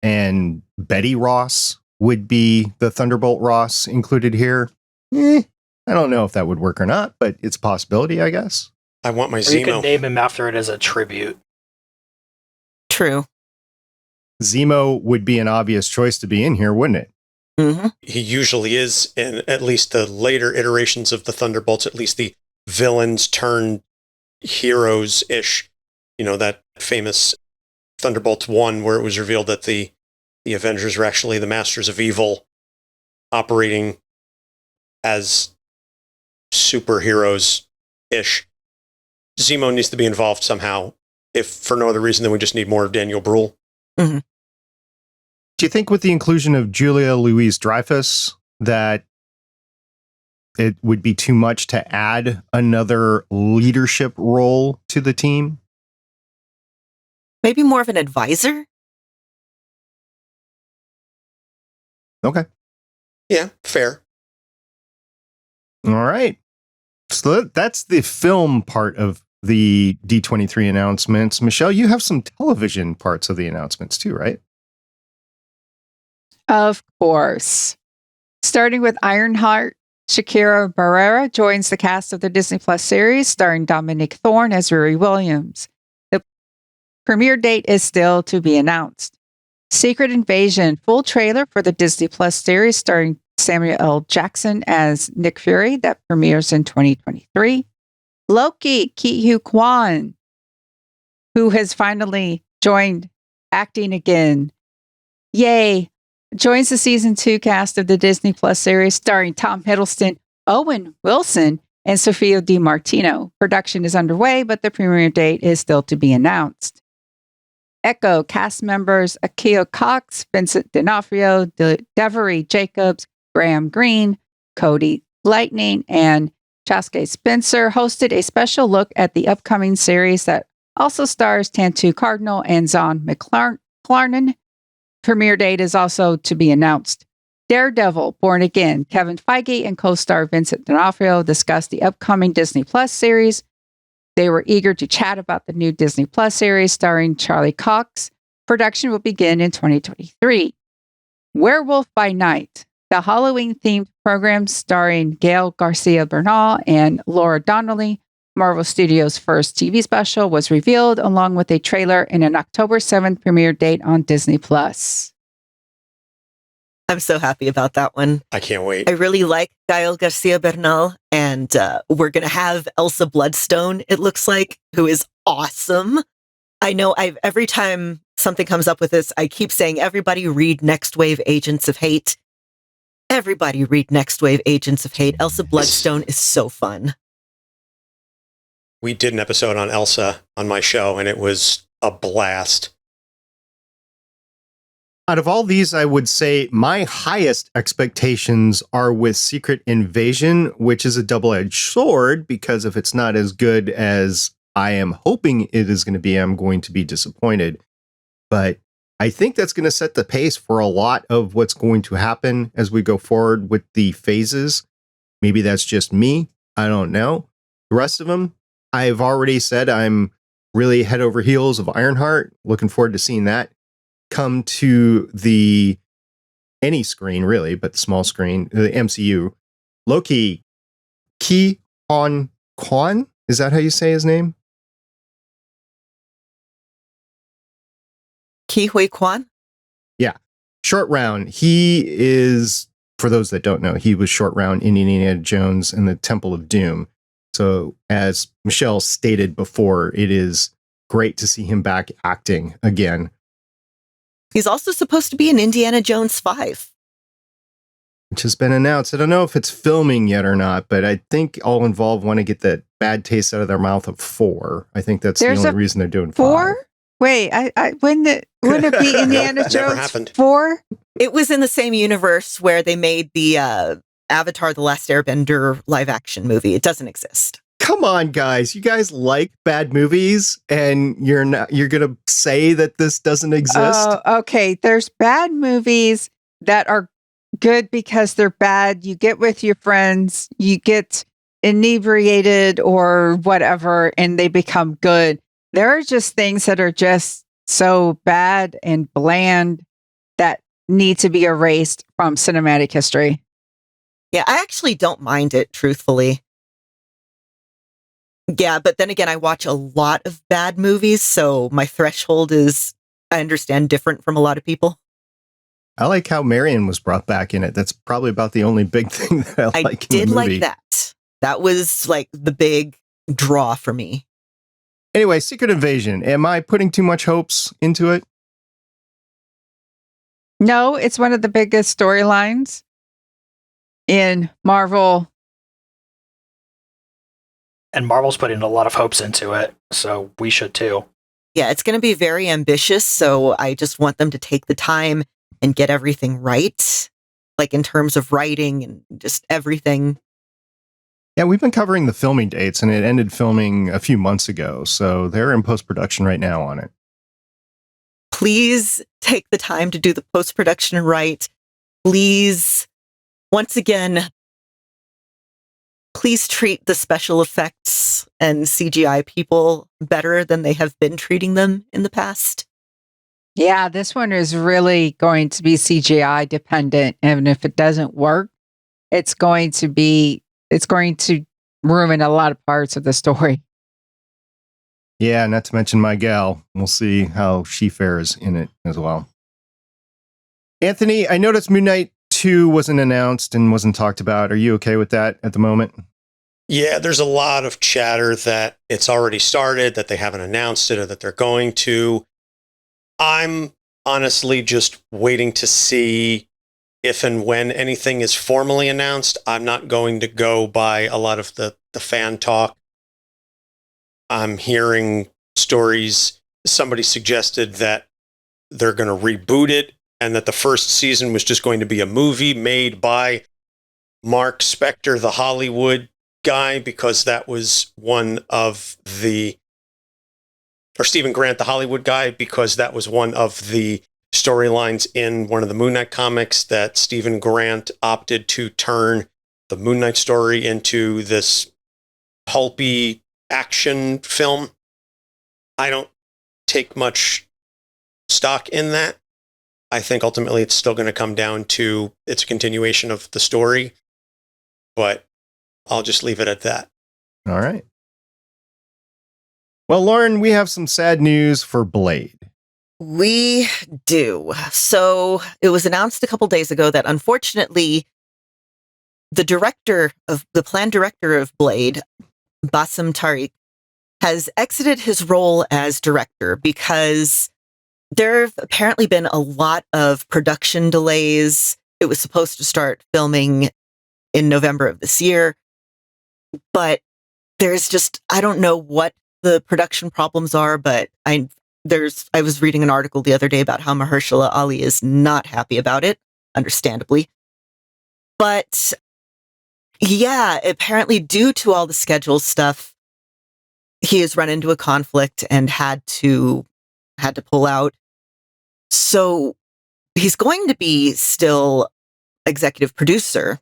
and Betty Ross would be the Thunderbolt Ross included here. I don't know if that would work or not, but it's a possibility, I guess. I want my Or Zemo. you could name him after it as a tribute. True. Zemo would be an obvious choice to be in here, wouldn't it? Mm-hmm. He usually is in at least the later iterations of the Thunderbolts, at least the villains turned heroes-ish. You know, that famous Thunderbolts 1 where it was revealed that the Avengers were actually the Masters of Evil operating as superheroes-ish. Zemo needs to be involved somehow if for no other reason than we just need more of Daniel Bruhl. Mm-hmm. Do you think with the inclusion of Julia Louis-Dreyfus that it would be too much to add another leadership role to the team? Maybe more of an advisor? Okay. Yeah, fair. All right. So that's the film part of the D23 announcements. Michelle, you have some television parts of the announcements too, right? Of course. Starting with Ironheart, Shakira Barrera joins the cast of the Disney Plus series starring Dominic Thorne as Riri Williams. The premiere date is still to be announced. Secret Invasion, full trailer for the Disney Plus series starring Samuel L. Jackson as Nick Fury that premieres in 2023. Loki, Ki-Hugh Kwan, who has finally joined acting again. Yay! Joins the season 2 cast of the Disney Plus series starring Tom Hiddleston, Owen Wilson, and Sofia DiMartino. Production is underway, but the premiere date is still to be announced. Echo cast members Akio Cox, Vincent D'Onofrio, Devery Jacobs, Graham Greene, Cody Lightning, and Chaske Spencer hosted a special look at the upcoming series that also stars Tantu Cardinal and Zahn McClarnon. Premiere date is also to be announced. Daredevil, Born Again, Kevin Feige and co-star Vincent D'Onofrio discussed the upcoming Disney Plus series. They were eager to chat about the new Disney Plus series starring Charlie Cox. Production will begin in 2023. Werewolf by Night, the Halloween-themed program starring Gail Garcia Bernal and Laura Donnelly, Marvel Studios' first TV special, was revealed along with a trailer and an October 7th premiere date on Disney Plus. I'm so happy about that one. I can't wait. I really like Gael Garcia Bernal, and we're going to have Elsa Bloodstone, it looks like, who is awesome. I know every time something comes up with this, I keep saying, everybody read Next Wave Agents of Hate. Everybody read Next Wave Agents of Hate. Elsa Bloodstone is so fun. We did an episode on Elsa on my show, and it was a blast. Out of all these, I would say my highest expectations are with Secret Invasion, which is a double-edged sword, because if it's not as good as I am hoping it is going to be, I'm going to be disappointed. But I think that's going to set the pace for a lot of what's going to happen as we go forward with the phases. Maybe that's just me. I don't know. The rest of them, I've already said I'm really head over heels of Ironheart. Looking forward to seeing that come to any screen really, but the small screen, the MCU. Loki, Ki Hon Kwan, is that how you say his name? Ki Hui Kwan? Yeah. Short Round. He is, for those that don't know, he was Short Round in Indiana Jones and the Temple of Doom. So as Michelle stated before, it is great to see him back acting again. He's also supposed to be in Indiana Jones 5. Which has been announced. I don't know if it's filming yet or not, but I think all involved want to get that bad taste out of their mouth of 4. I think that's the only reason they're doing 4? 5. Wait, wouldn't it be Indiana Jones 4? It was in the same universe where they made the Avatar: The Last Airbender live action movie. It doesn't exist. Come on, guys. You guys like bad movies and you're going to say that this doesn't exist? Okay. There's bad movies that are good because they're bad. You get with your friends, you get inebriated or whatever, and they become good. There are just things that are just so bad and bland that need to be erased from cinematic history. Yeah, I actually don't mind it, truthfully. Yeah, but then again, I watch a lot of bad movies, so my threshold is, I understand, different from a lot of people. I like how Marion was brought back in it. That's probably about the only big thing that I like in did the movie. like that. That was like the big draw for me. Anyway, Secret Invasion. Am I putting too much hopes into it? No, it's one of the biggest storylines in Marvel. And Marvel's putting a lot of hopes into it, so we should too. Yeah, it's going to be very ambitious. So I just want them to take the time and get everything right, like in terms of writing and just everything. Yeah, we've been covering the filming dates, and it ended filming a few months ago. So they're in post-production right now on it. Please take the time to do the post-production right. Please, once again, please treat the special effects and CGI people better than they have been treating them in the past. Yeah, this one is really going to be CGI dependent. And if it doesn't work, it's going to ruin a lot of parts of the story. Yeah, not to mention my gal. We'll see how she fares in it as well. Anthony, I noticed Moon Knight 2 wasn't announced and wasn't talked about. Are you okay with that at the moment? Yeah, there's a lot of chatter that it's already started, that they haven't announced it, or that they're going to. I'm honestly just waiting to see if and when anything is formally announced. I'm not going to go by a lot of the fan talk. I'm hearing stories. Somebody suggested that they're going to reboot it and that the first season was just going to be a movie made by Mark Spector, the Hollywood guy, because that was one of the, or Stephen Grant, the Hollywood guy, because that was one of the storylines in one of the Moon Knight comics, that Stephen Grant opted to turn the Moon Knight story into this pulpy action film. I don't take much stock in that. I think ultimately it's still going to come down to it's a continuation of the story, but I'll just leave it at that. All right. Well, Lauren, we have some sad news for Blade. We do. So it was announced a couple days ago that unfortunately the planned director of Blade, Bassem Tariq, has exited his role as director because there have apparently been a lot of production delays. It was supposed to start filming in November of this year, but there's just, I don't know what the production problems are, but I was reading an article the other day about how Mahershala Ali is not happy about it, understandably. But yeah, apparently due to all the schedule stuff, he has run into a conflict and had to pull out. So he's going to be still executive producer,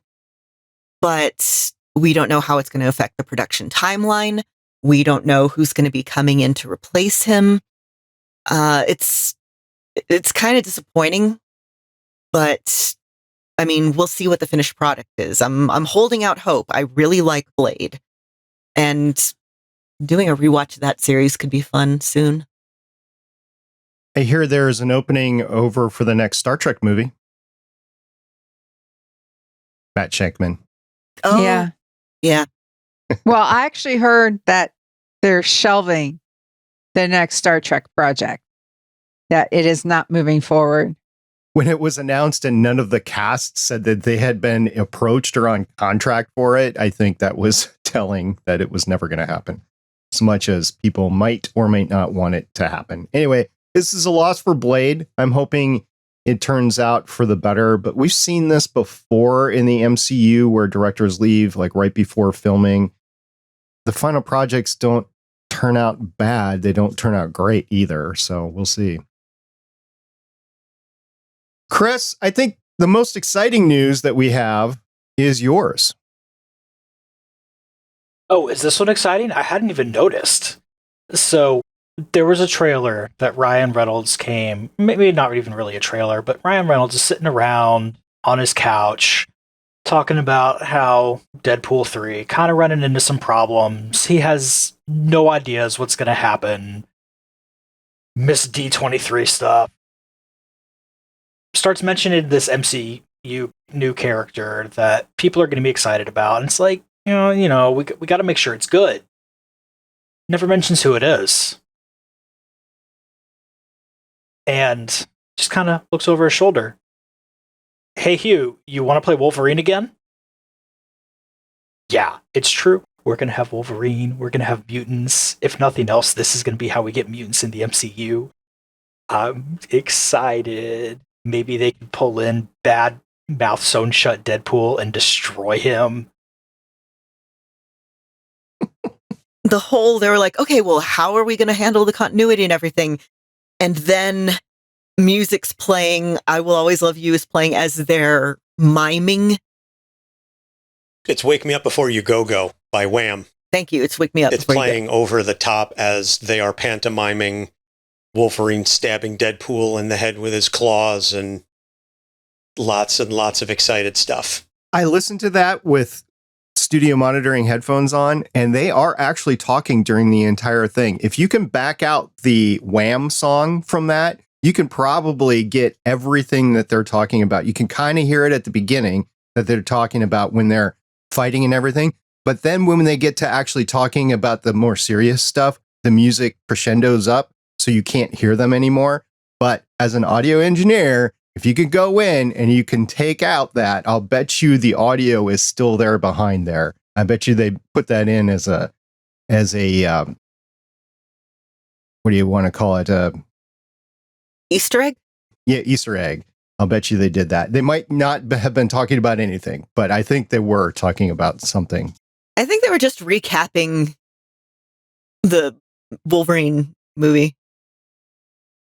but we don't know how it's going to affect the production timeline. We don't know who's going to be coming in to replace him. It's kind of disappointing, but I mean, we'll see what the finished product is. I'm holding out hope. I really like Blade, and doing a rewatch of that series could be fun soon. I hear there's an opening over for the next Star Trek movie. Matt Shankman. Oh, Yeah. Yeah. Well, I actually heard that they're shelving the next Star Trek project, that it is not moving forward. When it was announced and none of the cast said that they had been approached or on contract for it, I think that was telling that it was never going to happen, as much as people might or might not want it to happen. Anyway, this is a loss for Blade. I'm hoping it turns out for the better, but we've seen this before in the MCU where directors leave like right before filming. The final projects don't turn out bad. They don't turn out great either. So we'll see. Chris, I think the most exciting news that we have is yours. Oh, is this one exciting? I hadn't even noticed. So there was a trailer that Ryan Reynolds came, maybe not even really a trailer, but Ryan Reynolds is sitting around on his couch talking about how Deadpool 3 kind of running into some problems. He has no ideas what's going to happen. Miss D23 stuff. Starts mentioning this MCU new character that people are going to be excited about. And it's like, we got to make sure it's good. Never mentions who it is. And just kind of looks over his shoulder. Hey, Hugh, you want to play Wolverine again? Yeah, it's true. We're going to have Wolverine. We're going to have mutants. If nothing else, this is going to be how we get mutants in the MCU. I'm excited. Maybe they can pull in bad mouth sewn shut Deadpool and destroy him. They were like, okay, well, how are we going to handle the continuity and everything? And then music's playing. I Will Always Love You is playing as they're miming. It's Wake Me Up Before You Go by Wham. Thank you. It's Wake Me Up. It's playing over the top as they are pantomiming Wolverine stabbing Deadpool in the head with his claws and lots of excited stuff. I listened to that with studio monitoring headphones on, and they are actually talking during the entire thing. If you can back out the Wham song from that, you can probably get everything that they're talking about. You can kind of hear it at the beginning that they're talking about when they're fighting and everything. But then when they get to actually talking about the more serious stuff, the music crescendos up, so you can't hear them anymore. But as an audio engineer, if you could go in and you can take out that, I'll bet you the audio is still there behind there. I bet you they put that in as a what do you want to call it? Easter egg? Yeah, Easter egg. I'll bet you they did that. They might not have been talking about anything, but I think they were talking about something. I think they were just recapping the Wolverine movie.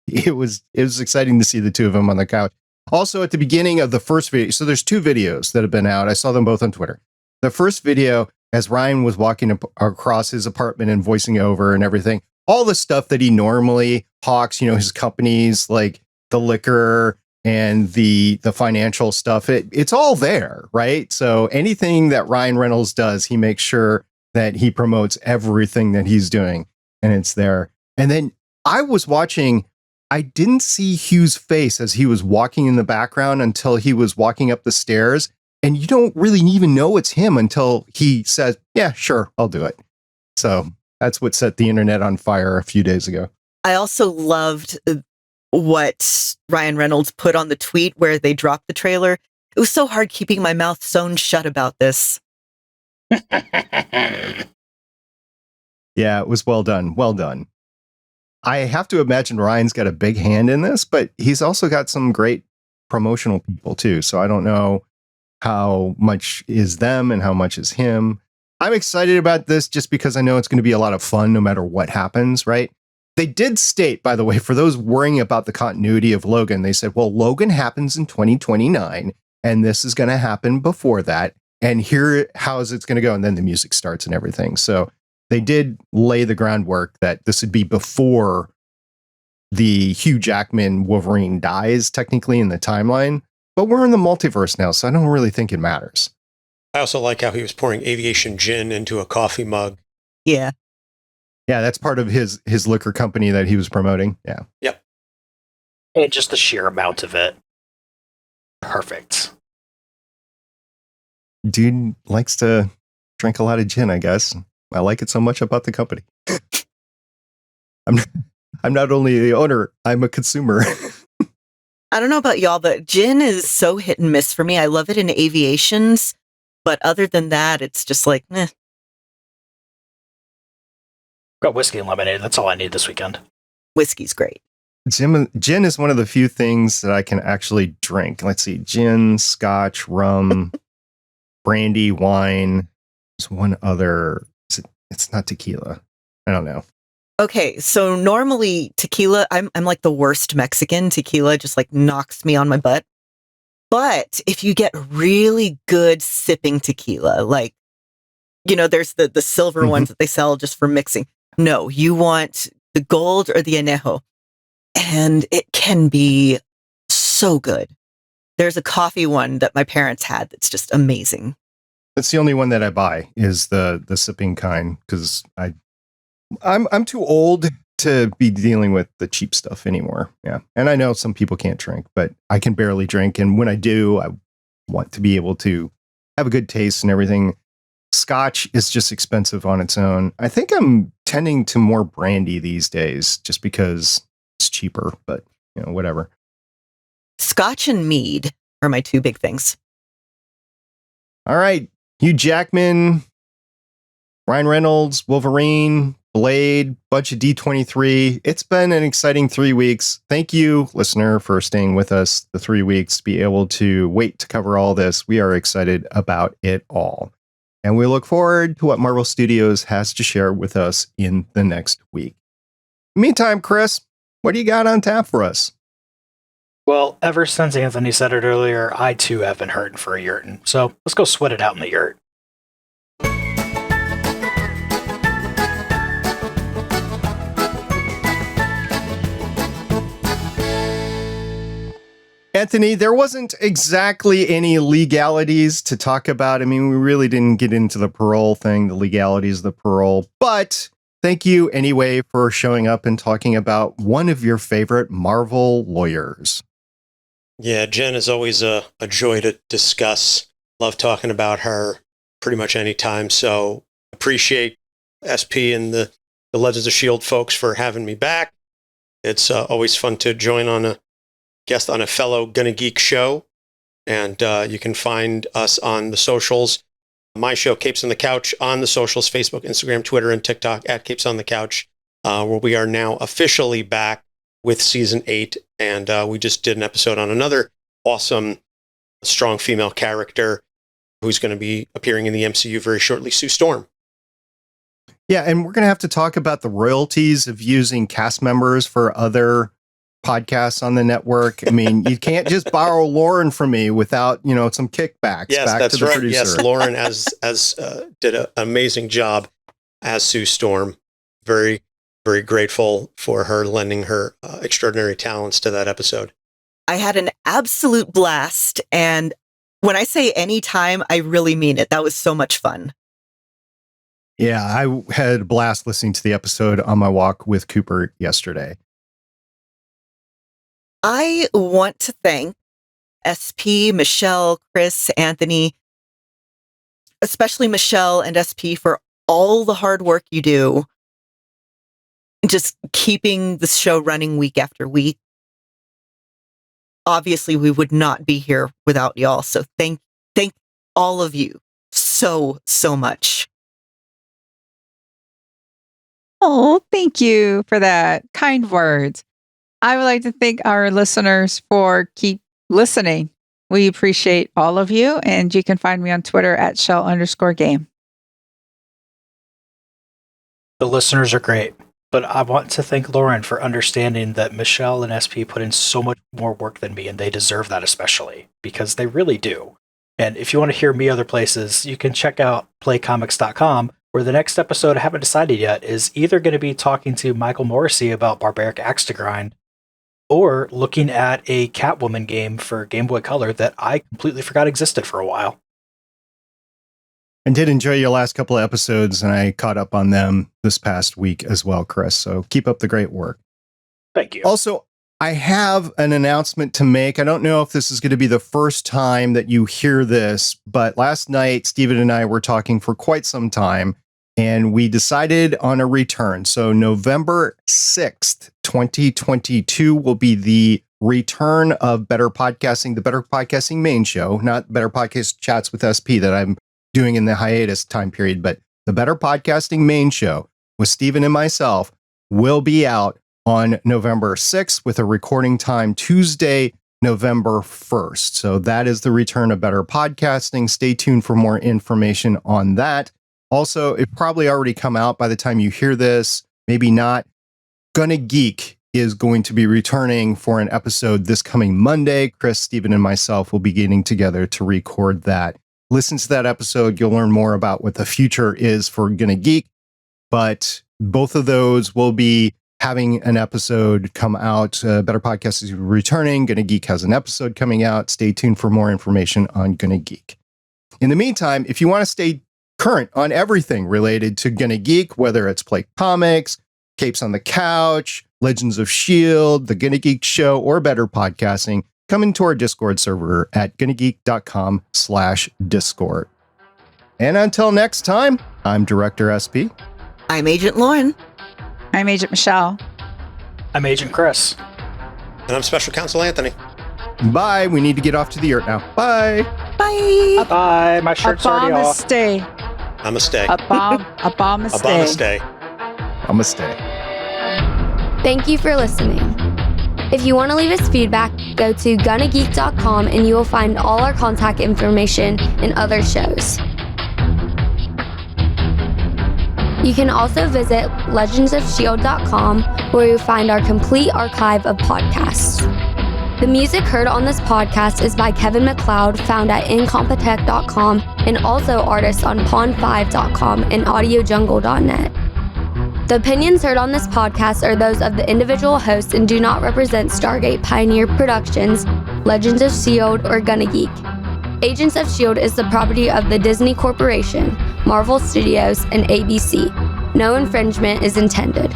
It was exciting to see the two of them on the couch. Also, at the beginning of the first video, so there's two videos that have been out. I saw them both on Twitter. The first video, as Ryan was walking across his apartment and voicing over and everything, all the stuff that he normally hawks, his companies like the liquor and the financial stuff, it's all there, right? So anything that Ryan Reynolds does, he makes sure that he promotes everything that he's doing, and it's there. And then I was watching, I didn't see Hugh's face as he was walking in the background until he was walking up the stairs. And you don't really even know it's him until he says, yeah, sure, I'll do it. So that's what set the internet on fire a few days ago. I also loved what Ryan Reynolds put on the tweet where they dropped the trailer. It was so hard keeping my mouth sewn shut about this. Yeah, it was well done. Well done. I have to imagine Ryan's got a big hand in this, but he's also got some great promotional people too. So I don't know how much is them and how much is him. I'm excited about this just because I know it's going to be a lot of fun no matter what happens, right? They did state, by the way, for those worrying about the continuity of Logan, they said, well, Logan happens in 2029, and this is going to happen before that. And here, how is it going to go? And then the music starts and everything. So they did lay the groundwork that this would be before the Hugh Jackman Wolverine dies, technically, in the timeline. But we're in the multiverse now, so I don't really think it matters. I also like how he was pouring aviation gin into a coffee mug. Yeah. Yeah, that's part of his liquor company that he was promoting. Yeah. Yep. And just the sheer amount of it. Perfect. Dude likes to drink a lot of gin, I guess. I like it so much about the company. I'm not only the owner, I'm a consumer. I don't know about y'all, but gin is so hit and miss for me. I love it in aviations, but other than that, it's just like, eh. Got whiskey and lemonade. That's all I need this weekend. Whiskey's great. Gin is one of the few things that I can actually drink. Let's see, gin, scotch, rum, brandy, wine. There's one other. It's not tequila. I don't know. Okay, so normally tequila, I'm like the worst Mexican. Tequila just like knocks me on my butt. But if you get really good sipping tequila, like, there's the silver ones that they sell just for mixing. No, you want the gold or the añejo. And it can be so good. There's a coffee one that my parents had that's just amazing. That's the only one that I buy is the sipping kind, because I'm too old to be dealing with the cheap stuff anymore. Yeah. And I know some people can't drink, but I can barely drink. And when I do, I want to be able to have a good taste and everything. Scotch is just expensive on its own. I think I'm tending to more brandy these days just because it's cheaper, but whatever. Scotch and mead are my two big things. All right. Hugh Jackman Ryan Reynolds, Wolverine, Blade, bunch of D23. It's been an exciting 3 weeks. Thank you, listener, for staying with us the 3 weeks, be able to wait to cover all this. We are excited about it all. And we look forward to what Marvel Studios has to share with us in the next week. Meantime, Chris, what do you got on tap for us? Well, ever since Anthony said it earlier, I too have been hurting for a yurtin. So let's go sweat it out in the yurt. Anthony, there wasn't exactly any legalities to talk about. I mean, we really didn't get into the parole thing, the legalities of the parole, but thank you anyway for showing up and talking about one of your favorite Marvel lawyers. Yeah, Jen is always a joy to discuss. Love talking about her pretty much any time. So appreciate SP and the Legends of S.H.I.E.L.D. folks for having me back. It's always fun to join on a guest on a fellow Gonna Geek show. And you can find us on the socials. My show, Capes on the Couch, on the socials, Facebook, Instagram, Twitter, and TikTok at Capes on the Couch, where we are now officially back with season 8. And we just did an episode on another awesome, strong female character who's going to be appearing in the MCU very shortly, Sue Storm. Yeah, and we're going to have to talk about the royalties of using cast members for other podcasts on the network. I mean, you can't just borrow Lauren from me without, some kickbacks. Yes, back that's to the right. producer. Yes, Lauren as did an amazing job as Sue Storm. Very, very grateful for her lending her extraordinary talents to that episode. I had an absolute blast. And when I say anytime, I really mean it. That was so much fun. Yeah, I had a blast listening to the episode on my walk with Cooper yesterday. I want to thank SP, Michelle, Chris, Anthony, especially Michelle and SP for all the hard work you do. Just keeping the show running week after week. Obviously, we would not be here without y'all. So thank all of you so much. Oh, thank you for that kind words. I would like to thank our listeners for keep listening. We appreciate all of you, and you can find me on Twitter at @shell_game. The listeners are great, but I want to thank Lauren for understanding that Michelle and SP put in so much more work than me, and they deserve that especially, because they really do. And if you want to hear me other places, you can check out playcomics.com, where the next episode I haven't decided yet is either going to be talking to Michael Morrissey about Barbaric Axe to Grind, or looking at a Catwoman game for Game Boy Color that I completely forgot existed for a while. And did enjoy your last couple of episodes, and I caught up on them this past week as well, Chris. So keep up the great work. Thank you. Also, I have an announcement to make. I don't know if this is going to be the first time that you hear this, but last night, Steven and I were talking for quite some time, and we decided on a return. So November 6th, 2022 will be the return of Better Podcasting, the Better Podcasting main show, not Better Podcast Chats with SP that I'm doing in the hiatus time period, but the Better Podcasting main show with Steven and myself will be out on November 6th with a recording time Tuesday, November 1st. So that is the return of Better Podcasting. Stay tuned for more information on that. Also, it probably already come out by the time you hear this, maybe not. Gonna Geek is going to be returning for an episode this coming Monday. Chris, Steven, and myself will be getting together to record that. Listen to that episode. You'll learn more about what the future is for Gonna Geek. But both of those will be having an episode come out. Better Podcast is returning. Gonna Geek has an episode coming out. Stay tuned for more information on Gonna Geek. In the meantime, if you want to stay current on everything related to Gonna Geek, whether it's Play Comics, Capes on the Couch, Legends of S.H.I.E.L.D., The Gonna Geek Show, or Better Podcasting, come into our Discord server at gonnageek.com/Discord. And until next time, I'm Director SP. I'm Agent Lauren. I'm Agent Michelle. I'm Agent Chris. And I'm Special Counsel Anthony. Bye. We need to get off to the yurt now. Bye. Bye. Bye. My shirt's already off. Namaste. I'm a stay. A bomb a A bomb a stay. stay. I'm a stay. Thank you for listening. If you want to leave us feedback, go to gonnageek.com and you will find all our contact information and other shows. You can also visit legendsofshield.com where you'll find our complete archive of podcasts. The music heard on this podcast is by Kevin MacLeod, found at incompetech.com, and also artists on pond5.com and audiojungle.net. The opinions heard on this podcast are those of the individual hosts and do not represent Stargate Pioneer Productions, Legends of S.H.I.E.L.D, or Gonna Geek. Agents of S.H.I.E.L.D is the property of the Disney Corporation, Marvel Studios, and ABC. No infringement is intended.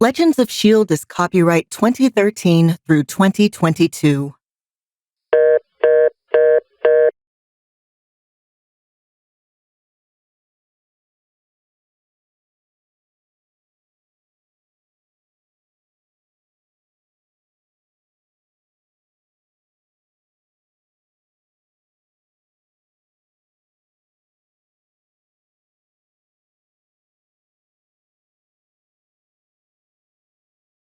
Legends of S.H.I.E.L.D. is copyright 2013 through 2022.